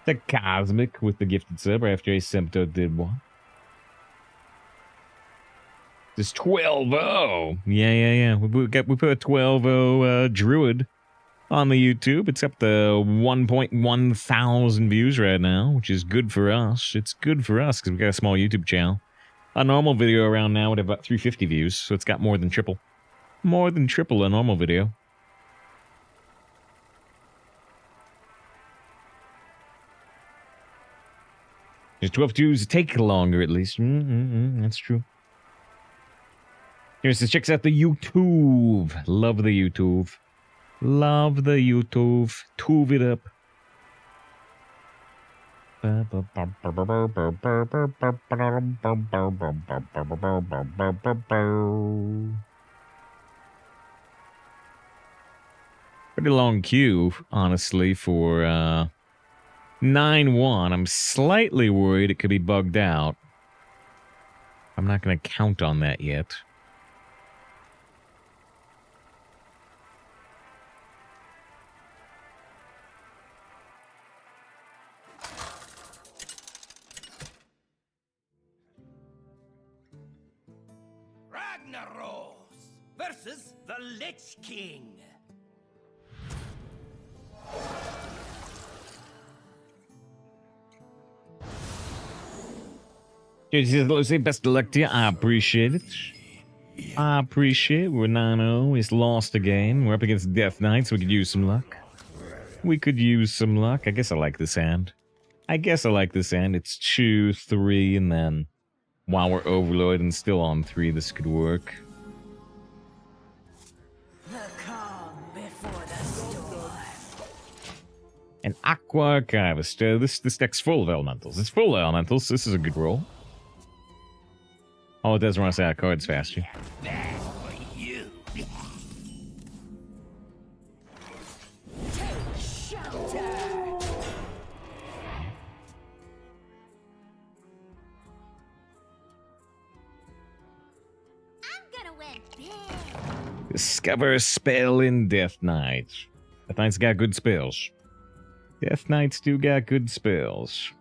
The Cosmic with the gifted sub after a Sempto did one. This 12-0. Yeah. We put a 12-0 Druid on the YouTube. It's up to 1.1 thousand views right now, which is good for us. It's good for us because we got a small YouTube channel. A normal video around now would have about 350 views, so it's got more than triple. More than triple a normal video. There's 12 twos take longer, at least. That's true. Here's this. Checks out the YouTube. Love the YouTube. Love the YouTube. Tube it up. Pretty long queue, honestly, for 9-1. I'm slightly worried it could be bugged out. I'm not going to count on that yet. Ragnaros versus the Lich King. Say best of luck to you. I appreciate it. I appreciate it. We're 9-0. It's lost again. We're up against Death Knight, so we could use some luck. We could use some luck. I guess I like this hand. It's 2, 3, and then while we're overloaded and still on 3, this could work. The calm before the storm. An Aqua Archivist. This deck's full of elementals. It's full of elementals. This is a good roll. All it does is run us out of cards faster. That's for you. Take shelter. I'm gonna win big. Discover a spell in Death Knight. Death Knight's got good spells. Death Knights do got good spells.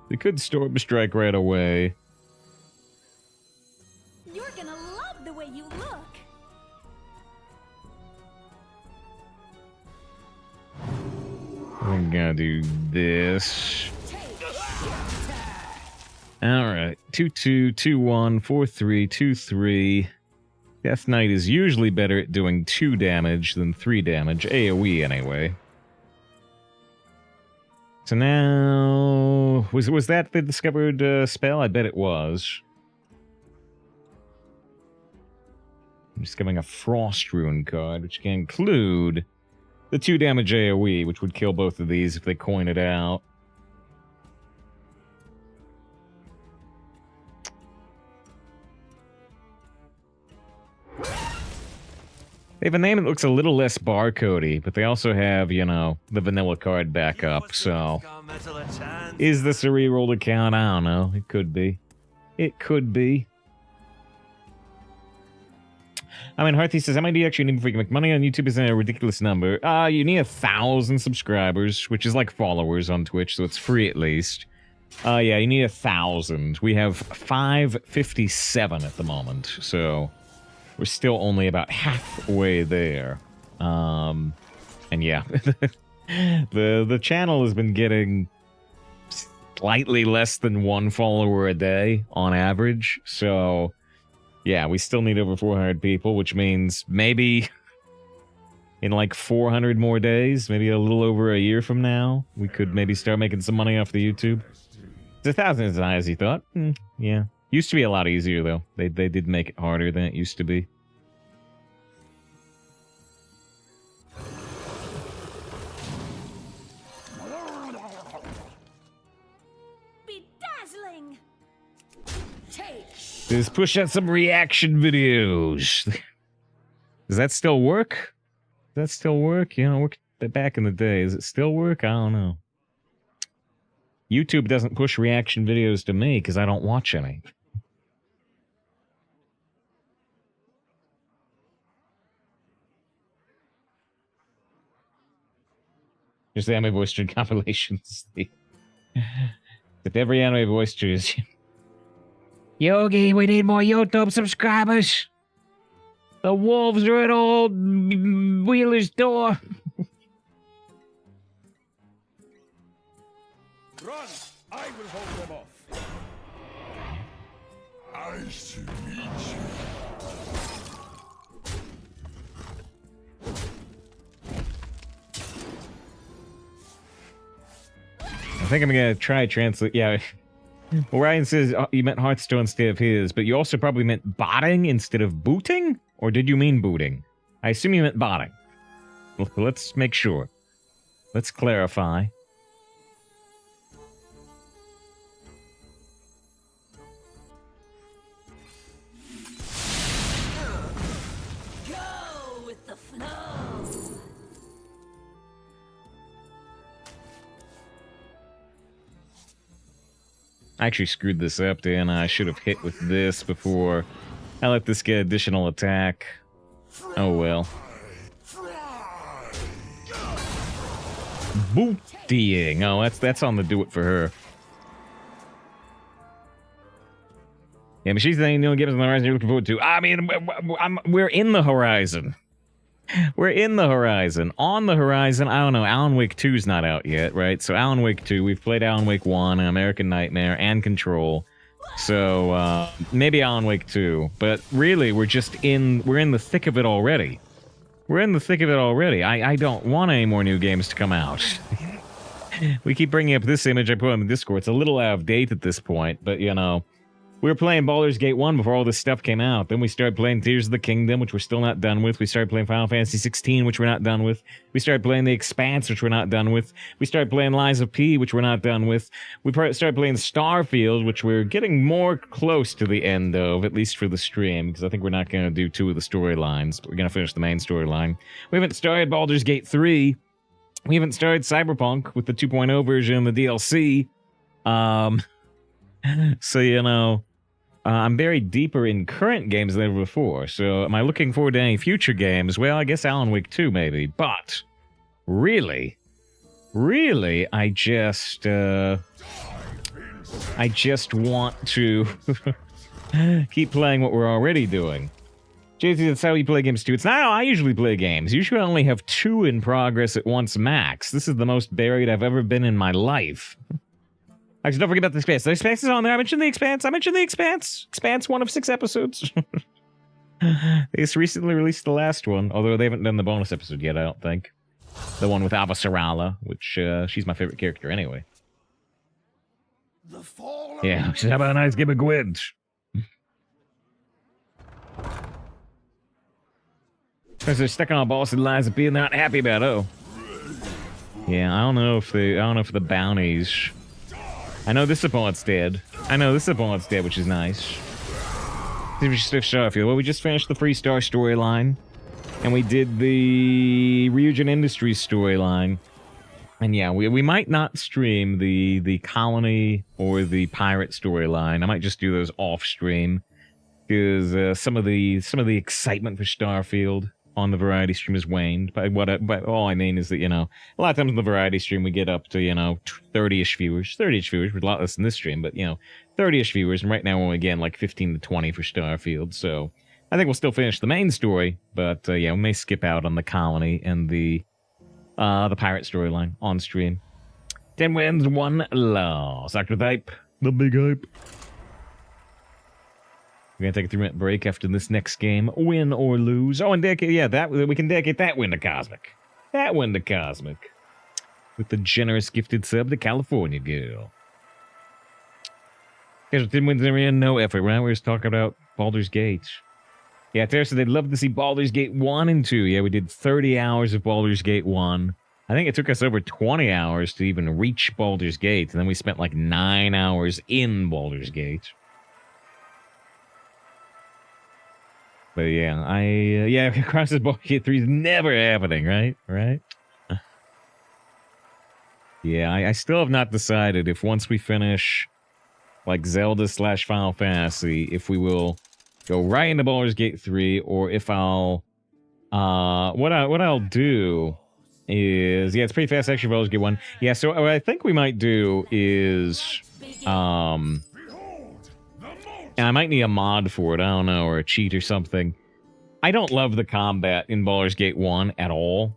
We could Storm Strike right away. You're gonna love the way you look. We're gonna do this. Alright. 2-2, 2-1, 4-3, 2-3. Death Knight is usually better at doing 2 damage than 3 damage. AoE anyway. So now... Was that the discovered spell? I bet it was. I'm discovering a Frost Rune card, which can include the 2 damage AoE, which would kill both of these if they coin it out. They have a name that looks a little less barcodey, but they also have, you know, the vanilla card backup, so... Is this a re-rolled account? I don't know. It could be. It could be. I mean, Hearthy says, how many do you actually need before you can make money on YouTube? Isn't a ridiculous number. You need 1,000 subscribers, which is like followers on Twitch, so it's free at least. Yeah, you need 1,000. We have 557 at the moment, so we're still only about halfway there. And yeah, the channel has been getting slightly less than 1 follower a day on average, so yeah, we still need over 400 people, which means maybe in like 400 more days, maybe a little over a year from now, we could maybe start making some money off the YouTube. It's 1,000 as high as you thought. Yeah. Used to be a lot easier, though. They did make it harder than it used to be. Bedazzling. Just push out some reaction videos. Does that still work? Does that still work? You know, back in the day, does it still work? I don't know. YouTube doesn't push reaction videos to me because I don't watch any. Just the anime voice stream compilations. If every anime voice stream is... Yogi, we need more YouTube subscribers. The wolves are at old Wheeler's door. Run! I will hold them off. I should meet you. I think I'm gonna try translate. Yeah. Well, Ryan says you meant Hearthstone instead of his, but you also probably meant botting instead of booting? Or did you mean booting? I assume you meant botting. Well, let's make sure. Let's clarify. Go with the flow. I actually screwed this up, Dan. I should have hit with this before I let this get additional attack. Oh well. Bootying. Oh, that's on the do it for her. Yeah, but she's the only game on the horizon you're looking forward to. I mean, we're in the horizon. We're in the horizon. On the horizon, I don't know, Alan Wake 2's not out yet, right? So Alan Wake 2, we've played Alan Wake 1, American Nightmare, and Control. So, maybe Alan Wake 2. But really, we're in the thick of it already. We're in the thick of it already. I don't want any more new games to come out. We keep bringing up this image I put on the Discord. It's a little out of date at this point, but, you know... We were playing Baldur's Gate 1 before all this stuff came out. Then we started playing Tears of the Kingdom, which we're still not done with. We started playing Final Fantasy 16, which we're not done with. We started playing The Expanse, which we're not done with. We started playing Lies of P, which we're not done with. We started playing Starfield, which we're getting more close to the end of, at least for the stream, because I think we're not going to do 2 of the storylines, but we're going to finish the main storyline. We haven't started Baldur's Gate 3. We haven't started Cyberpunk with the 2.0 version of the DLC. So, you know... I'm buried deeper in current games than ever before, so am I looking forward to any future games? Well, I guess Alan Wake 2, maybe, but really, I just want to keep playing what we're already doing. JC, that's how you play games too. It's not how I usually play games. Usually I only have 2 in progress at once max. This is the most buried I've ever been in my life. Actually, don't forget about The Expanse. The Expanse is on there. I mentioned The Expanse. Expanse, 1 of 6 episodes. They just recently released the last one, although they haven't done the bonus episode yet, I don't think. The one with Ava Sarala, which, she's my favorite character anyway. Yeah, she's have a nice game of Gwent. Because they're stuck on a boss and Lies of P and they're not happy about it. Oh. Yeah, I don't know if the bounties... I know this opponent's dead. Which is nice. We just finished Starfield. Well, we just finished the Free Star storyline. And we did the Ryujin Industries storyline. And yeah, we might not stream the colony or the pirate storyline. I might just do those off stream because some of the excitement for Starfield on the variety stream has waned. But all I mean is that, you know, a lot of times on the variety stream we get up to, you know, 30-ish viewers. 30-ish viewers, a lot less than this stream, but you know, 30-ish viewers. And right now we're only getting like 15 to 20 for Starfield. So I think we'll still finish the main story, but yeah, we may skip out on the colony and the pirate storyline on stream. 10 wins, 1 loss. Dr. Hype, the big hype. We're gonna take a 3-minute break after this next game, win or lose. Oh, and dedicate, yeah, that we can dedicate that win to Cosmic. That win to Cosmic. With the generous gifted sub to California Girl. Guys, with 10 wins in arena, no effort, right? We were just talking about Baldur's Gate. Yeah, Tara said they'd love to see Baldur's Gate 1 and 2. Yeah, we did 30 hours of Baldur's Gate 1. I think it took us over 20 hours to even reach Baldur's Gate, and then we spent like 9 hours in Baldur's Gate. But yeah, yeah, Cross's Baldur's Gate 3 is never happening, right? Right? Yeah, I still have not decided if once we finish, like, Zelda/Final Fantasy, if we will go right into Baldur's Gate 3, or if I'll, what I'll do is, yeah, it's pretty fast, actually, Baldur's Gate 1. Yeah, so what I think we might do is, and I might need a mod for it, I don't know, or a cheat or something. I don't love the combat in Baldur's Gate 1 at all,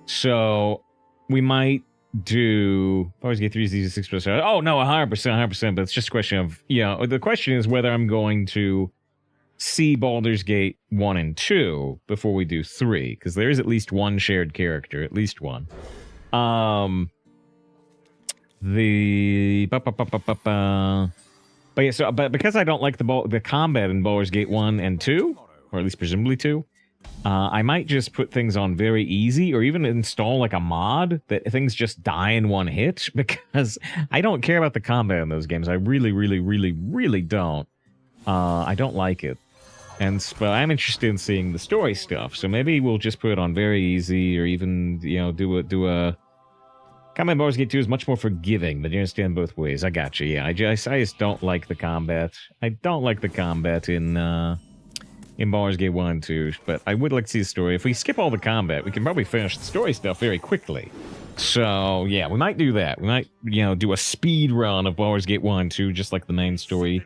so we might do Baldur's Gate 3 is easy 6%. Oh, no, 100%, but it's just a question of, you know, the question is whether I'm going to see Baldur's Gate 1 and 2 before we do 3, because there is at least one shared character, at least one. But yeah, so but because I don't like the combat in Baldur's Gate 1 and 2, or at least presumably 2, I might just put things on very easy, or even install like a mod that things just die in one hit, because I don't care about the combat in those games. I really don't. I don't like it. But I'm interested in seeing the story stuff, so maybe we'll just put it on very easy, or even, you know, do a combat in Baldur's Gate 2 is much more forgiving, but you understand both ways. I got you, yeah. I just don't like the combat. I don't like the combat in Baldur's Gate 1 and 2, but I would like to see the story. If we skip all the combat, we can probably finish the story stuff very quickly. So, yeah, we might do that. We might, you know, do a speed run of Baldur's Gate 1 and 2, just like the main story,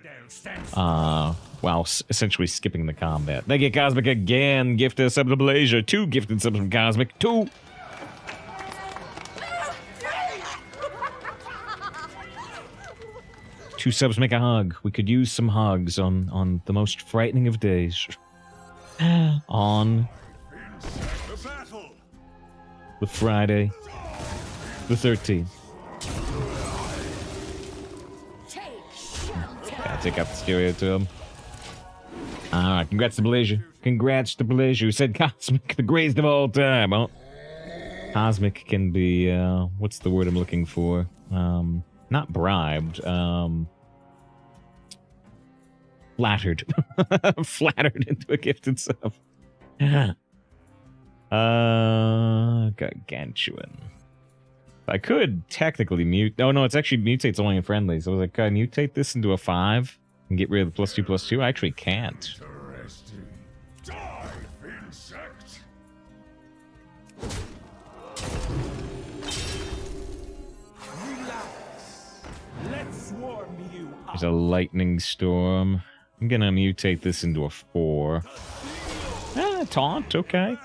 while essentially skipping the combat. Thank you, Cosmic, again. Gifted a sub to Blazer. 2 gifted subs from Cosmic. 2. Two subs make a hug. We could use some hugs on the most frightening of days. On the Friday, the 13th. Yeah, take out the stereo to him. Alright, congrats to Blazer. Congrats to Blazer, who said Cosmic, the greatest of all time. Well, Cosmic can be, what's the word I'm looking for? Not bribed, flattered. Flattered into a gifted sub. Gargantuan. I could technically mute. Oh, no, it's actually mutates only in friendlies. I was like, could I mutate this into a 5 and get rid of the +2/+2? I actually can't. There's a lightning storm. I'm gonna mutate this into a 4. Ah, taunt, okay.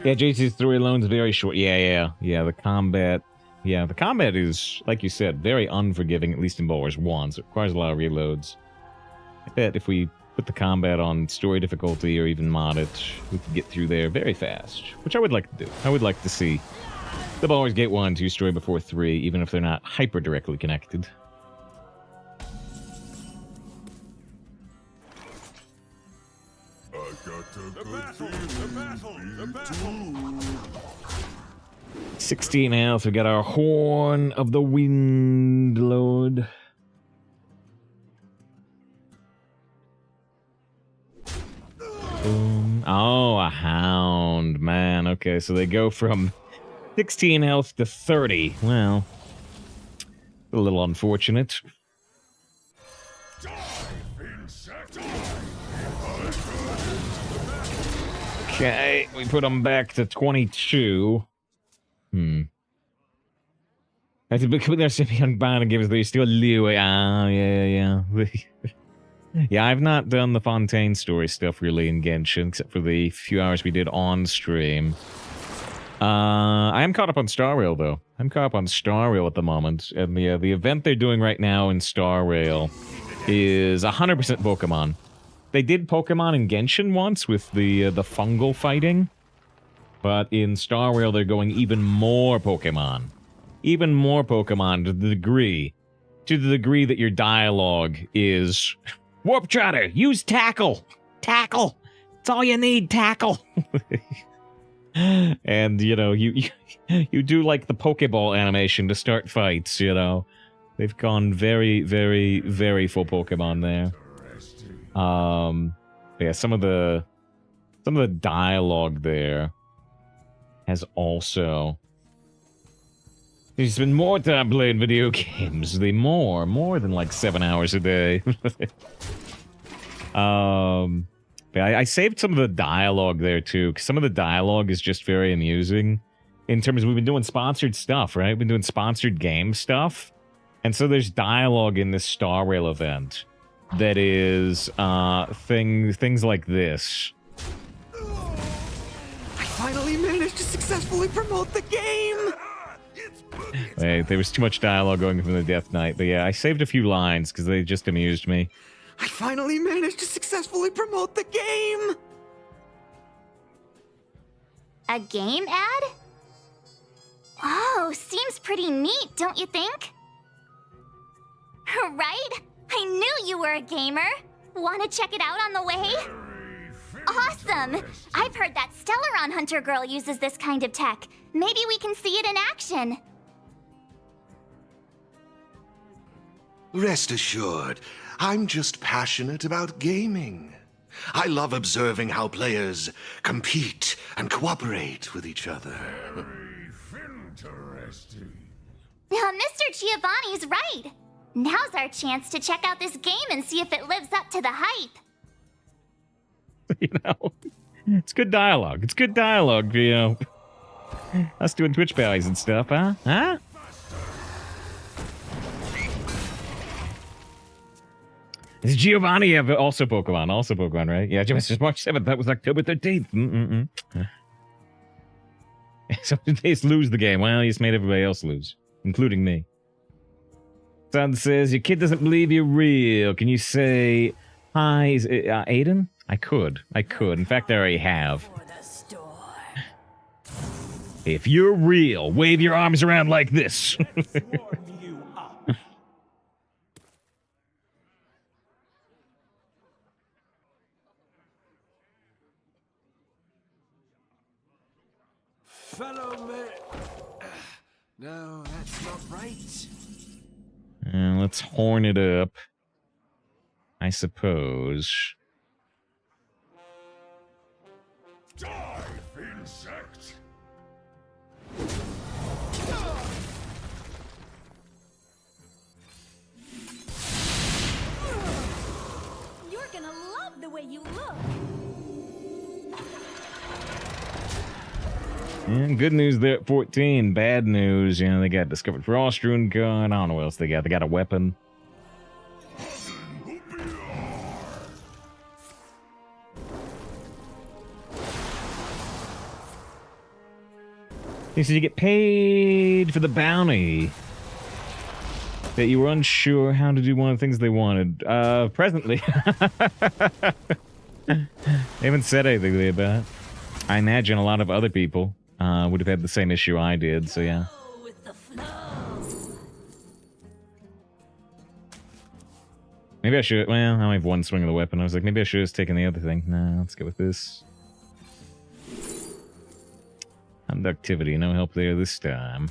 Yeah, JC's 3 alone is very short. Yeah, the combat. Yeah, the combat is, like you said, very unforgiving, at least in Baldur's 1, so it requires a lot of reloads. I bet if we put the combat on story difficulty or even mod it, we could get through there very fast, which I would like to do. I would like to see the Baldur's Gate 1 and 2 story before 3, even if they're not hyper directly connected. The battle! 16 health, we got our Horn of the Wind Lord. Oh, a hound, man. Okay, so they go from 16 health to 30. Well, a little unfortunate. Okay, we put them back to 22. I think because they're sitting bound and gives they still leeway. Ah, yeah. Yeah, I've not done the Fontaine story stuff really in Genshin, except for the few hours we did on stream. I am caught up on Star Rail, though. I'm caught up on Star Rail at the moment, and the event they're doing right now in Star Rail is 100% Pokemon. They did Pokemon in Genshin once with the fungal fighting, but in Star Rail they're going even more Pokemon. Even more Pokemon to the degree that your dialogue is... Warp Trotter, use tackle! Tackle! It's all you need, tackle! And, you know, you do, like, the Pokeball animation to start fights, you know. They've gone very, very, very full Pokemon there. Yeah, some of the dialogue there has also... There's been more time playing video games. More than like 7 hours a day. I saved some of the dialogue there too, because some of the dialogue is just very amusing. In terms of we've been doing sponsored stuff, right? We've been doing sponsored game stuff. And so there's dialogue in this Star Rail event that is things like this. I finally managed to successfully promote the game! Hey, there was too much dialogue going from the Death Knight, but yeah, I saved a few lines because they just amused me. I finally managed to successfully promote the game! A game ad? Oh, seems pretty neat, don't you think? Right? I knew you were a gamer. Want to check it out on the way? Awesome! I've heard that Stellaron Hunter girl uses this kind of tech. Maybe we can see it in action. Rest assured, I'm just passionate about gaming. I love observing how players compete and cooperate with each other. Interesting. Mr. Giovanni's right. Now's our chance to check out this game and see if it lives up to the hype. You know, it's good dialogue. It's good dialogue, you know. Us doing Twitch bounties and stuff, huh? Huh? Is Giovanni have also Pokemon? Also Pokemon, right? Yeah, just March 7th. That was October 13th. So they just lose the game. Well, you just made everybody else lose, including me. Son says, your kid doesn't believe you're real. Can you say hi? Is it, Aiden? I could. In fact, I already have. If you're real, wave your arms around like this. Fellow man... No, that's not right. Let's horn it up. I suppose. Dive, insect! You're gonna love the way you look. And good news there at 14. Bad news, you know, they got discovered frost rune gun. I don't know what else they got. They got a weapon. He said you get paid for the bounty. That you were unsure how to do one of the things they wanted. Presently. They haven't said anything about it. I imagine a lot of other people would have had the same issue I did, so yeah. Maybe I should... Well, I only have one swing of the weapon. I was like, maybe I should have just taken the other thing. Nah, let's go with this. Conductivity, no help there this time.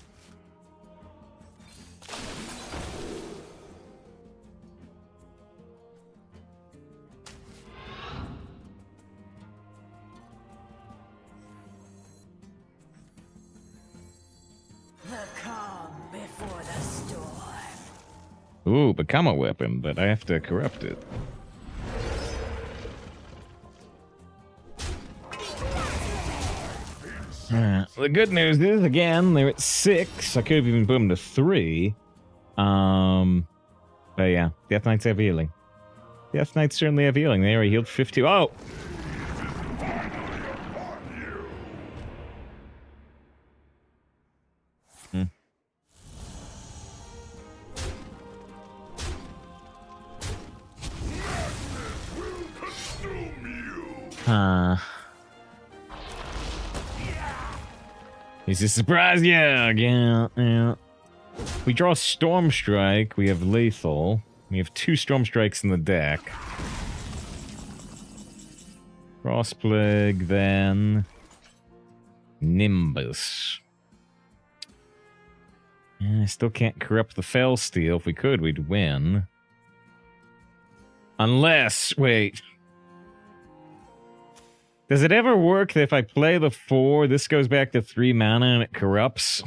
Ooh, become a weapon, but I have to corrupt it. The good news is, again, they're at 6. I could have even put them to 3. But yeah, Death Knights have healing. Death Knights certainly have healing. They already healed 50. Oh! Is this a surprise? Yeah. We draw Storm Strike. We have Lethal. We have 2 Storm Strikes in the deck. Cross Plague, then Nimbus. I still can't corrupt the Fell Steel. If we could, we'd win. Unless, wait. Does it ever work that if I play the 4, this goes back to 3 mana and it corrupts?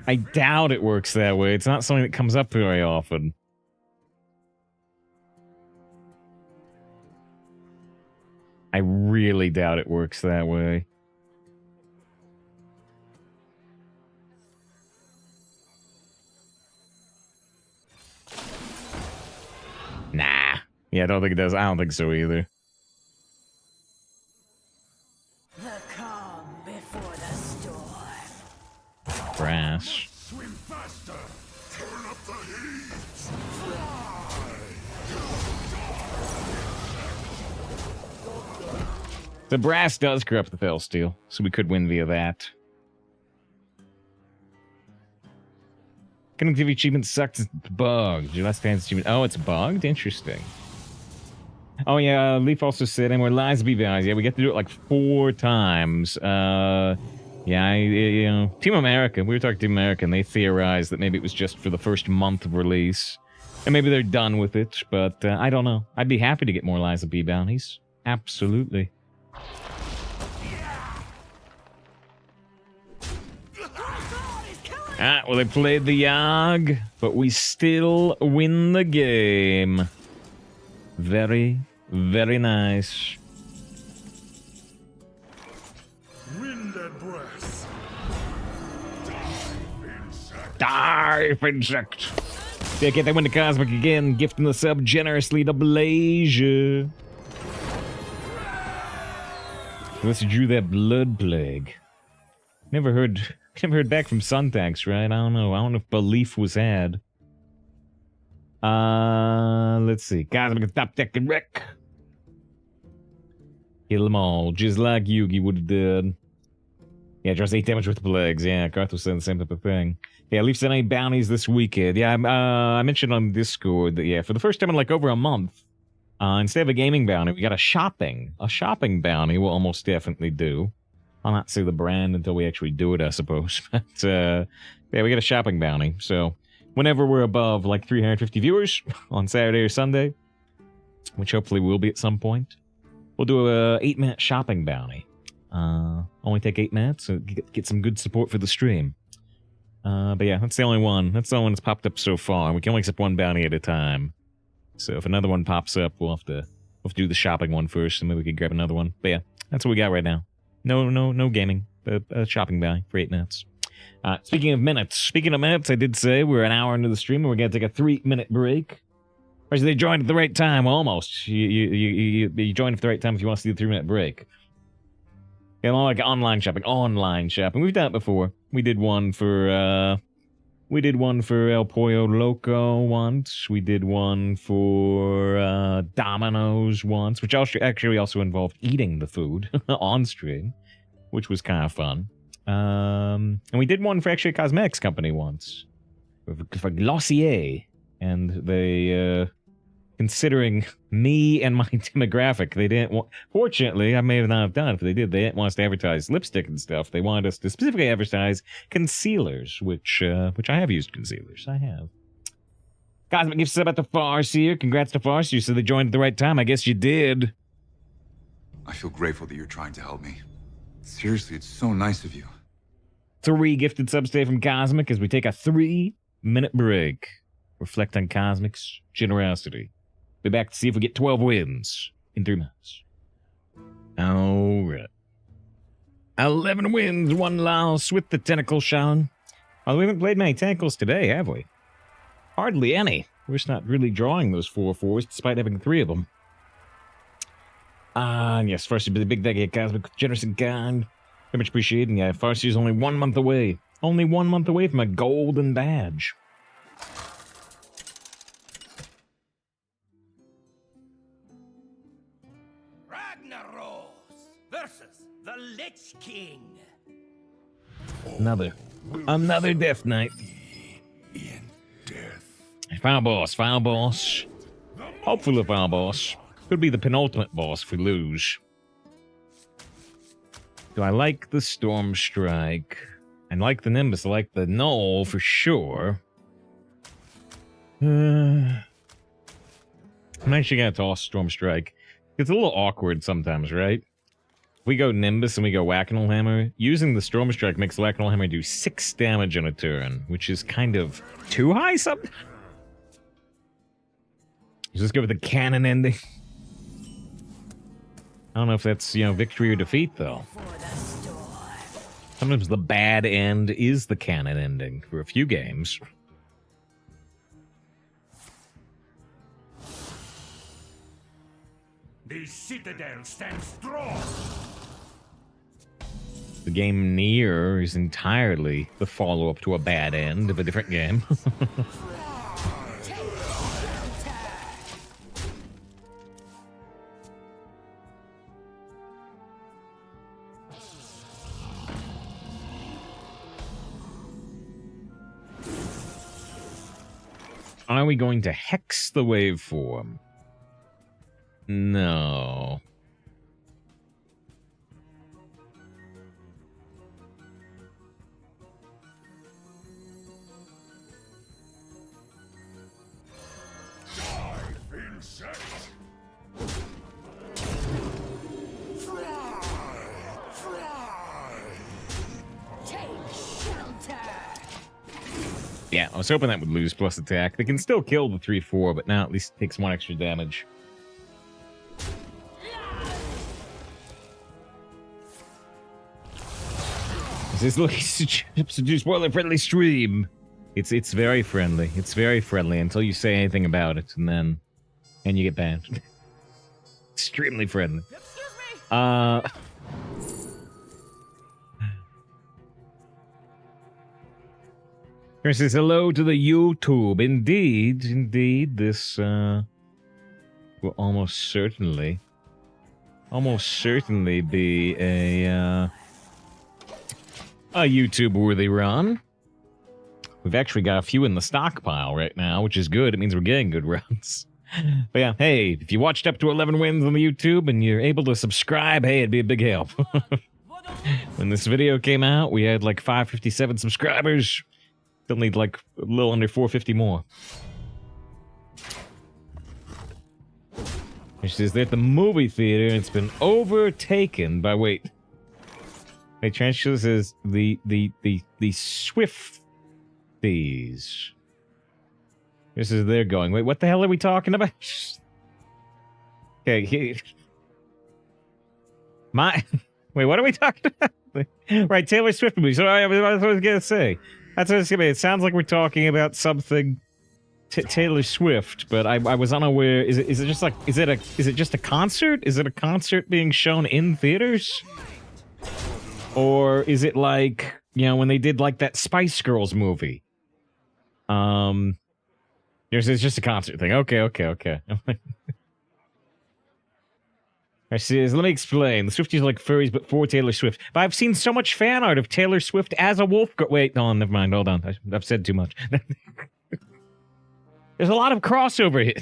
I doubt it works that way. It's not something that comes up very often. I really doubt it works that way. Nah. Yeah, I don't think it does. I don't think so either. The calm before the storm. Brass. Swim faster! Turn up the heat! The brass does corrupt the Fell Steel, so we could win via that. Connectivity achievement sucks. It's bugged. Your last dance achievement. Oh, it's bugged? Interesting. Oh, yeah. Leaf also said, and we're lies be values. Yeah, we get to do it like 4 times. Yeah, you know, Team America. We were talking to Team America, and they theorized that maybe it was just for the first month of release. And maybe they're done with it, but I don't know. I'd be happy to get more Lies of B bounties. Absolutely. Well, they played the Yogg, but we still win the game. Very, very nice. Wind and breath. Dive insect. They get that win the Cosmic again, gifting the sub generously to Blazer. Unless you drew that Blood Plague. Never heard back from Suntax, right? I don't know. I don't know if belief was had. Let's see. Cosmic top deck and wreck. Kill them all, just like Yugi would have did. Yeah, draws 8 damage with the plagues. Yeah, Garth was saying the same type of thing. Yeah, Leaf sent 8 bounties this weekend. Yeah, I mentioned on Discord that, yeah, for the first time in like over a month, instead of a gaming bounty, we got a shopping. A shopping bounty we'll almost definitely do. I'll not say the brand until we actually do it, I suppose. But, yeah, we got a shopping bounty. So, whenever we're above, like, 350 viewers on Saturday or Sunday, which hopefully will be at some point, we'll do a 8-minute shopping bounty. Only take 8 minutes, so get some good support for the stream. But yeah, that's the only one. That's the only one that's popped up so far. We can only accept 1 bounty at a time. So if another one pops up, we'll have to do the shopping one first, and maybe we can grab another one. But yeah, that's what we got right now. No gaming. A shopping bounty for 8 minutes. Speaking of minutes, I did say we're an hour into the stream, and we're going to take a 3-minute break. Actually, they joined at the right time, almost. You joined at the right time if you want to see the 3-minute break. You know, like online shopping. We've done it before. We did one for El Pollo Loco once. We did one for Domino's once, which actually also involved eating the food on stream, which was kind of fun. And we did one for actually a cosmetics company once, for Glossier, and they, considering me and my demographic, they didn't want... Fortunately, I may not have done it, but they did. They didn't want us to advertise lipstick and stuff. They wanted us to specifically advertise concealers, which I have used concealers. I have. Cosmic Gifts about the Farseer. Congrats to Farseer. So they joined at the right time. I guess you did. I feel grateful that you're trying to help me. Seriously, it's so nice of you. 3 gifted subs today from Cosmic as we take a 3 minute break. Reflect on Cosmic's generosity. Be back to see if we get 12 wins in 3 months. All right. 11 wins, 1 loss with the Tentacle Shaman. Well, we haven't played many Tentacles today, have we? Hardly any. We're just not really drawing those 4/4s, despite having 3 of them. Yes, Farsi, the big thank you, Cosmic, generous and kind. Very much appreciated. And yeah, Farsi is only 1 month away. Only 1 month away from a golden badge. Ragnaros versus the Lich King. Another Death Knight. Final boss. Hopefully the final boss. Could be the penultimate boss if we lose. Do I like the Storm Strike? I like the Nimbus. I like the Null for sure. I'm actually gonna toss Storm Strike. It's a little awkward sometimes, right? If we go Nimbus and we go Whack-A-Mole Hammer, using the Storm Strike makes the Whack-A-Mole Hammer do 6 damage in a turn, which is kind of too high sometimes. Let's go with the cannon ending. I don't know if that's, victory or defeat, though. Sometimes the bad end is the canon ending for a few games. The citadel stands strong. The game Nier is entirely the follow-up to a bad end of a different game. Are we going to hex the waveform? No. Yeah, I was hoping that would lose plus attack. They can still kill the 3/4, but now at least it takes 1 extra damage. This is looking to spoiler-friendly stream. It's very friendly. It's very friendly until you say anything about it, and you get banned. Extremely friendly. Chris says hello to the YouTube. Indeed, this will almost certainly be a YouTube-worthy run. We've actually got a few in the stockpile right now, which is good. It means we're getting good runs. But yeah, hey, if you watched up to 11 wins on the YouTube and you're able to subscribe, hey, it'd be a big help. When this video came out, we had like 557 subscribers. Still need like a little under 450 more. She says they're at the movie theater and it's been overtaken by wait. Hey, Transfer says the Swifties. This is they're going. Wait, what the hell are we talking about? Okay, wait, what are we talking about? Right, Taylor Swift movie. So I was gonna say. That's what I was gonna say. It sounds like we're talking about something Taylor Swift, but I was unaware. Is it just like is it just a concert? Is it a concert being shown in theaters? Or is it like, when they did like that Spice Girls movie? It's just a concert thing. Okay. I see. Let me explain. The Swifties are like furries, but for Taylor Swift. But I've seen so much fan art of Taylor Swift as a wolf. Wait, no, never mind. Hold on. I've said too much. There's a lot of crossover here.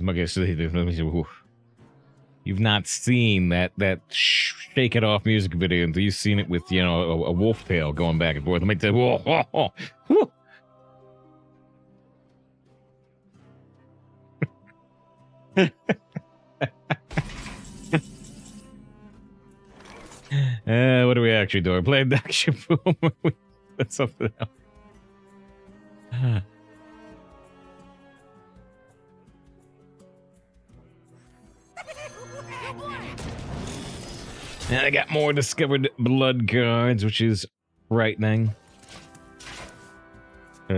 Okay, so you've not seen that Shake It Off music video until you've seen it with, a wolf tail going back and forth. Let me tell you, whoa. What are we actually doing? Playing the action boom. That's something else. And I got more discovered blood cards, which is frightening.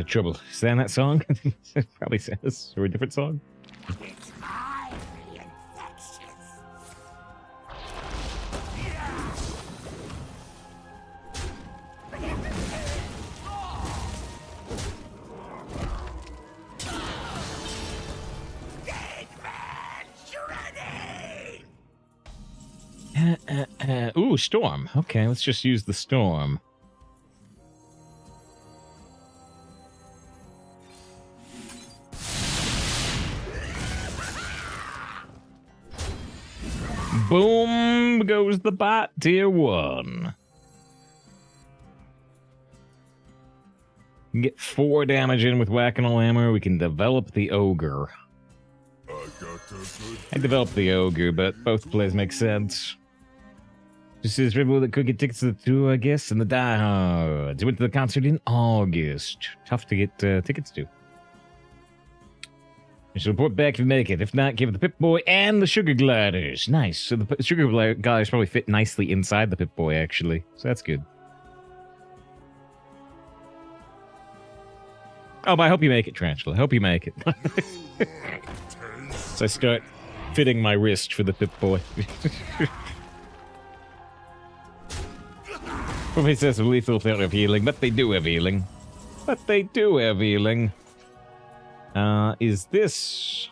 Trouble. Is that in that song? It probably says. Or a different song? It's highly infectious. Dead man shredding! Ooh, storm. Okay, let's just use the storm. Boom goes the bot, tier 1. We can get 4 damage in with whack-and-all hammer. We can develop the ogre. I developed the ogre, but both plays make sense. This is people that could get tickets to the tour, I guess, and the diehards. Went to the concert in August. Tough to get tickets to. I should report back if you make it. If not, give it the Pip-Boy and the Sugar Gliders. Nice. So the Sugar Gliders probably fit nicely inside the Pip-Boy, actually. So that's good. Oh, but I hope you make it, Tarantula. I hope you make it. So I start fitting my wrist for the Pip-Boy. Probably says some lethal don't have healing, but they do have healing. Is this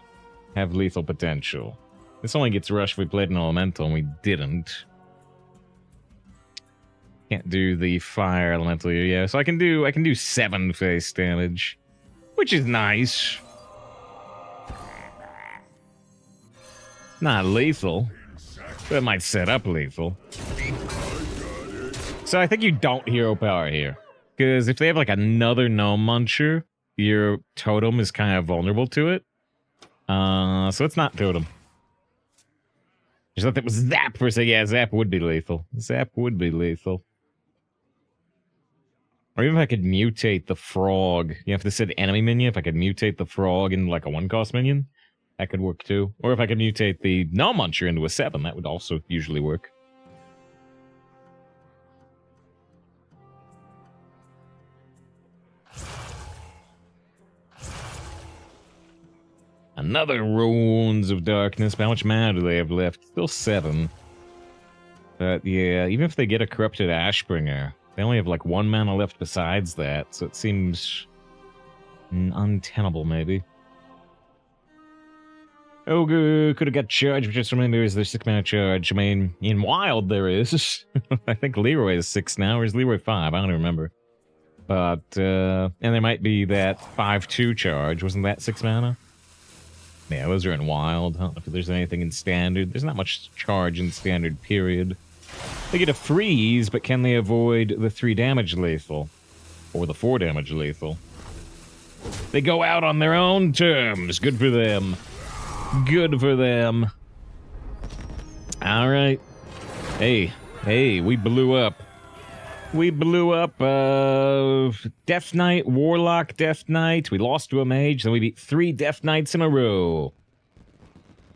have lethal potential? This only gets rushed if we played an elemental, and we didn't. Can't do the fire elemental here, yeah. So I can do 7 face damage, which is nice. Not lethal, but it might set up lethal. So I think you don't hero power here, because if they have like another gnome muncher, your totem is kind of vulnerable to it. So it's not totem. Just thought that was zap for a second. Yeah, zap would be lethal. Zap would be lethal. Or even if I could mutate the frog. You have to set enemy minion. If I could mutate the frog into like a 1-cost minion, that could work too. Or if I could mutate the gnome muncher into a 7, that would also usually work. Another Runes of Darkness. How much mana do they have left? Still 7. But yeah, even if they get a Corrupted Ashbringer, they only have like 1 mana left besides that, so it seems untenable, maybe. Ogre could have got charged, but just remember there's 6 mana charge. I mean, in Wild there is. I think Leroy is 6 now, or is Leroy 5? I don't even remember. But, and there might be that 5/2 charge. Wasn't that 6 mana? Yeah, those are in Wild. I don't know if there's anything in Standard. There's not much charge in Standard, period. They get a freeze, but can they avoid the 3 damage lethal? Or the 4 damage lethal? They go out on their own terms. Good for them. Good for them. Alright. Hey, we blew up. We blew up, Death Knight, Warlock, Death Knight. We lost to a mage, then we beat 3 Death Knights in a row.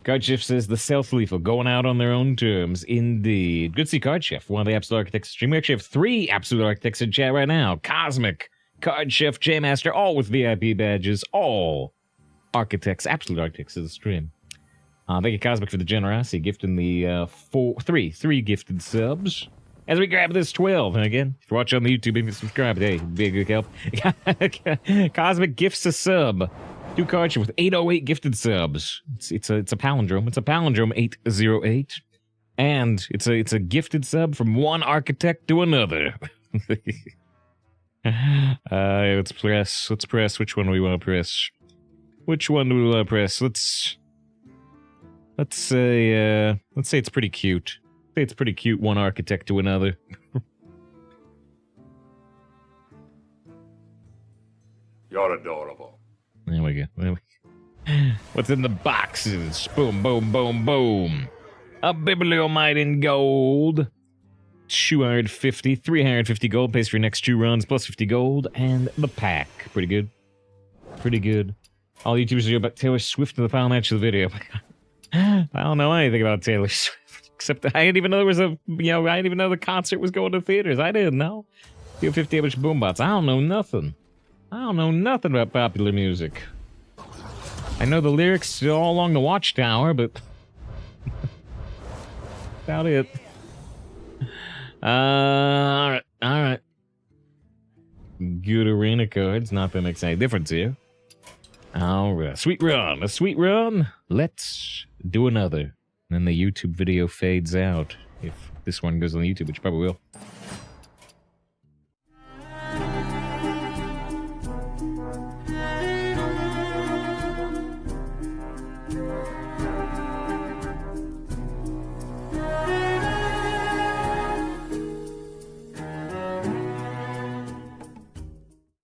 Cardshift says the self-lethal, going out on their own terms. Indeed. Good to see Cardshift, one of the Absolute Architects stream. We actually have 3 Absolute Architects in chat right now. Cosmic, Cardshift, J-Master, all with VIP badges. All Architects, Absolute Architects of the stream. Thank you, Cosmic, for the generosity, gifting the 3 gifted subs. As we grab this 12, and again, if you're watching on the YouTube and subscribe, hey, be a good help. Cosmic gifts a sub. 2 cards with 808 gifted subs. It's a palindrome. It's a palindrome 808, and it's a gifted sub from one architect to another. Let's press. Let's press. Which one do we want to press? Which one do we want to press? Let's say it's pretty cute. It's pretty cute, one architect to another. You're adorable. There we go. What's in the boxes? Boom, boom, boom, boom. A bibliomite in gold. 250, 350 gold. Pays for your next 2 runs, plus 50 gold. And the pack. Pretty good. Pretty good. All YouTubers are about Taylor Swift in the final match of the video. I don't know anything about Taylor Swift. Except I didn't even know there was a, I didn't even know the concert was going to theaters. I didn't know. 50 damage boombots. I don't know nothing. I don't know nothing about popular music. I know the lyrics all along the Watchtower, but about it. Alright, alright. Good arena cards, not that makes any difference here. Alright, sweet run, a sweet run. Let's do another. And then the YouTube video fades out. If this one goes on YouTube, which probably will.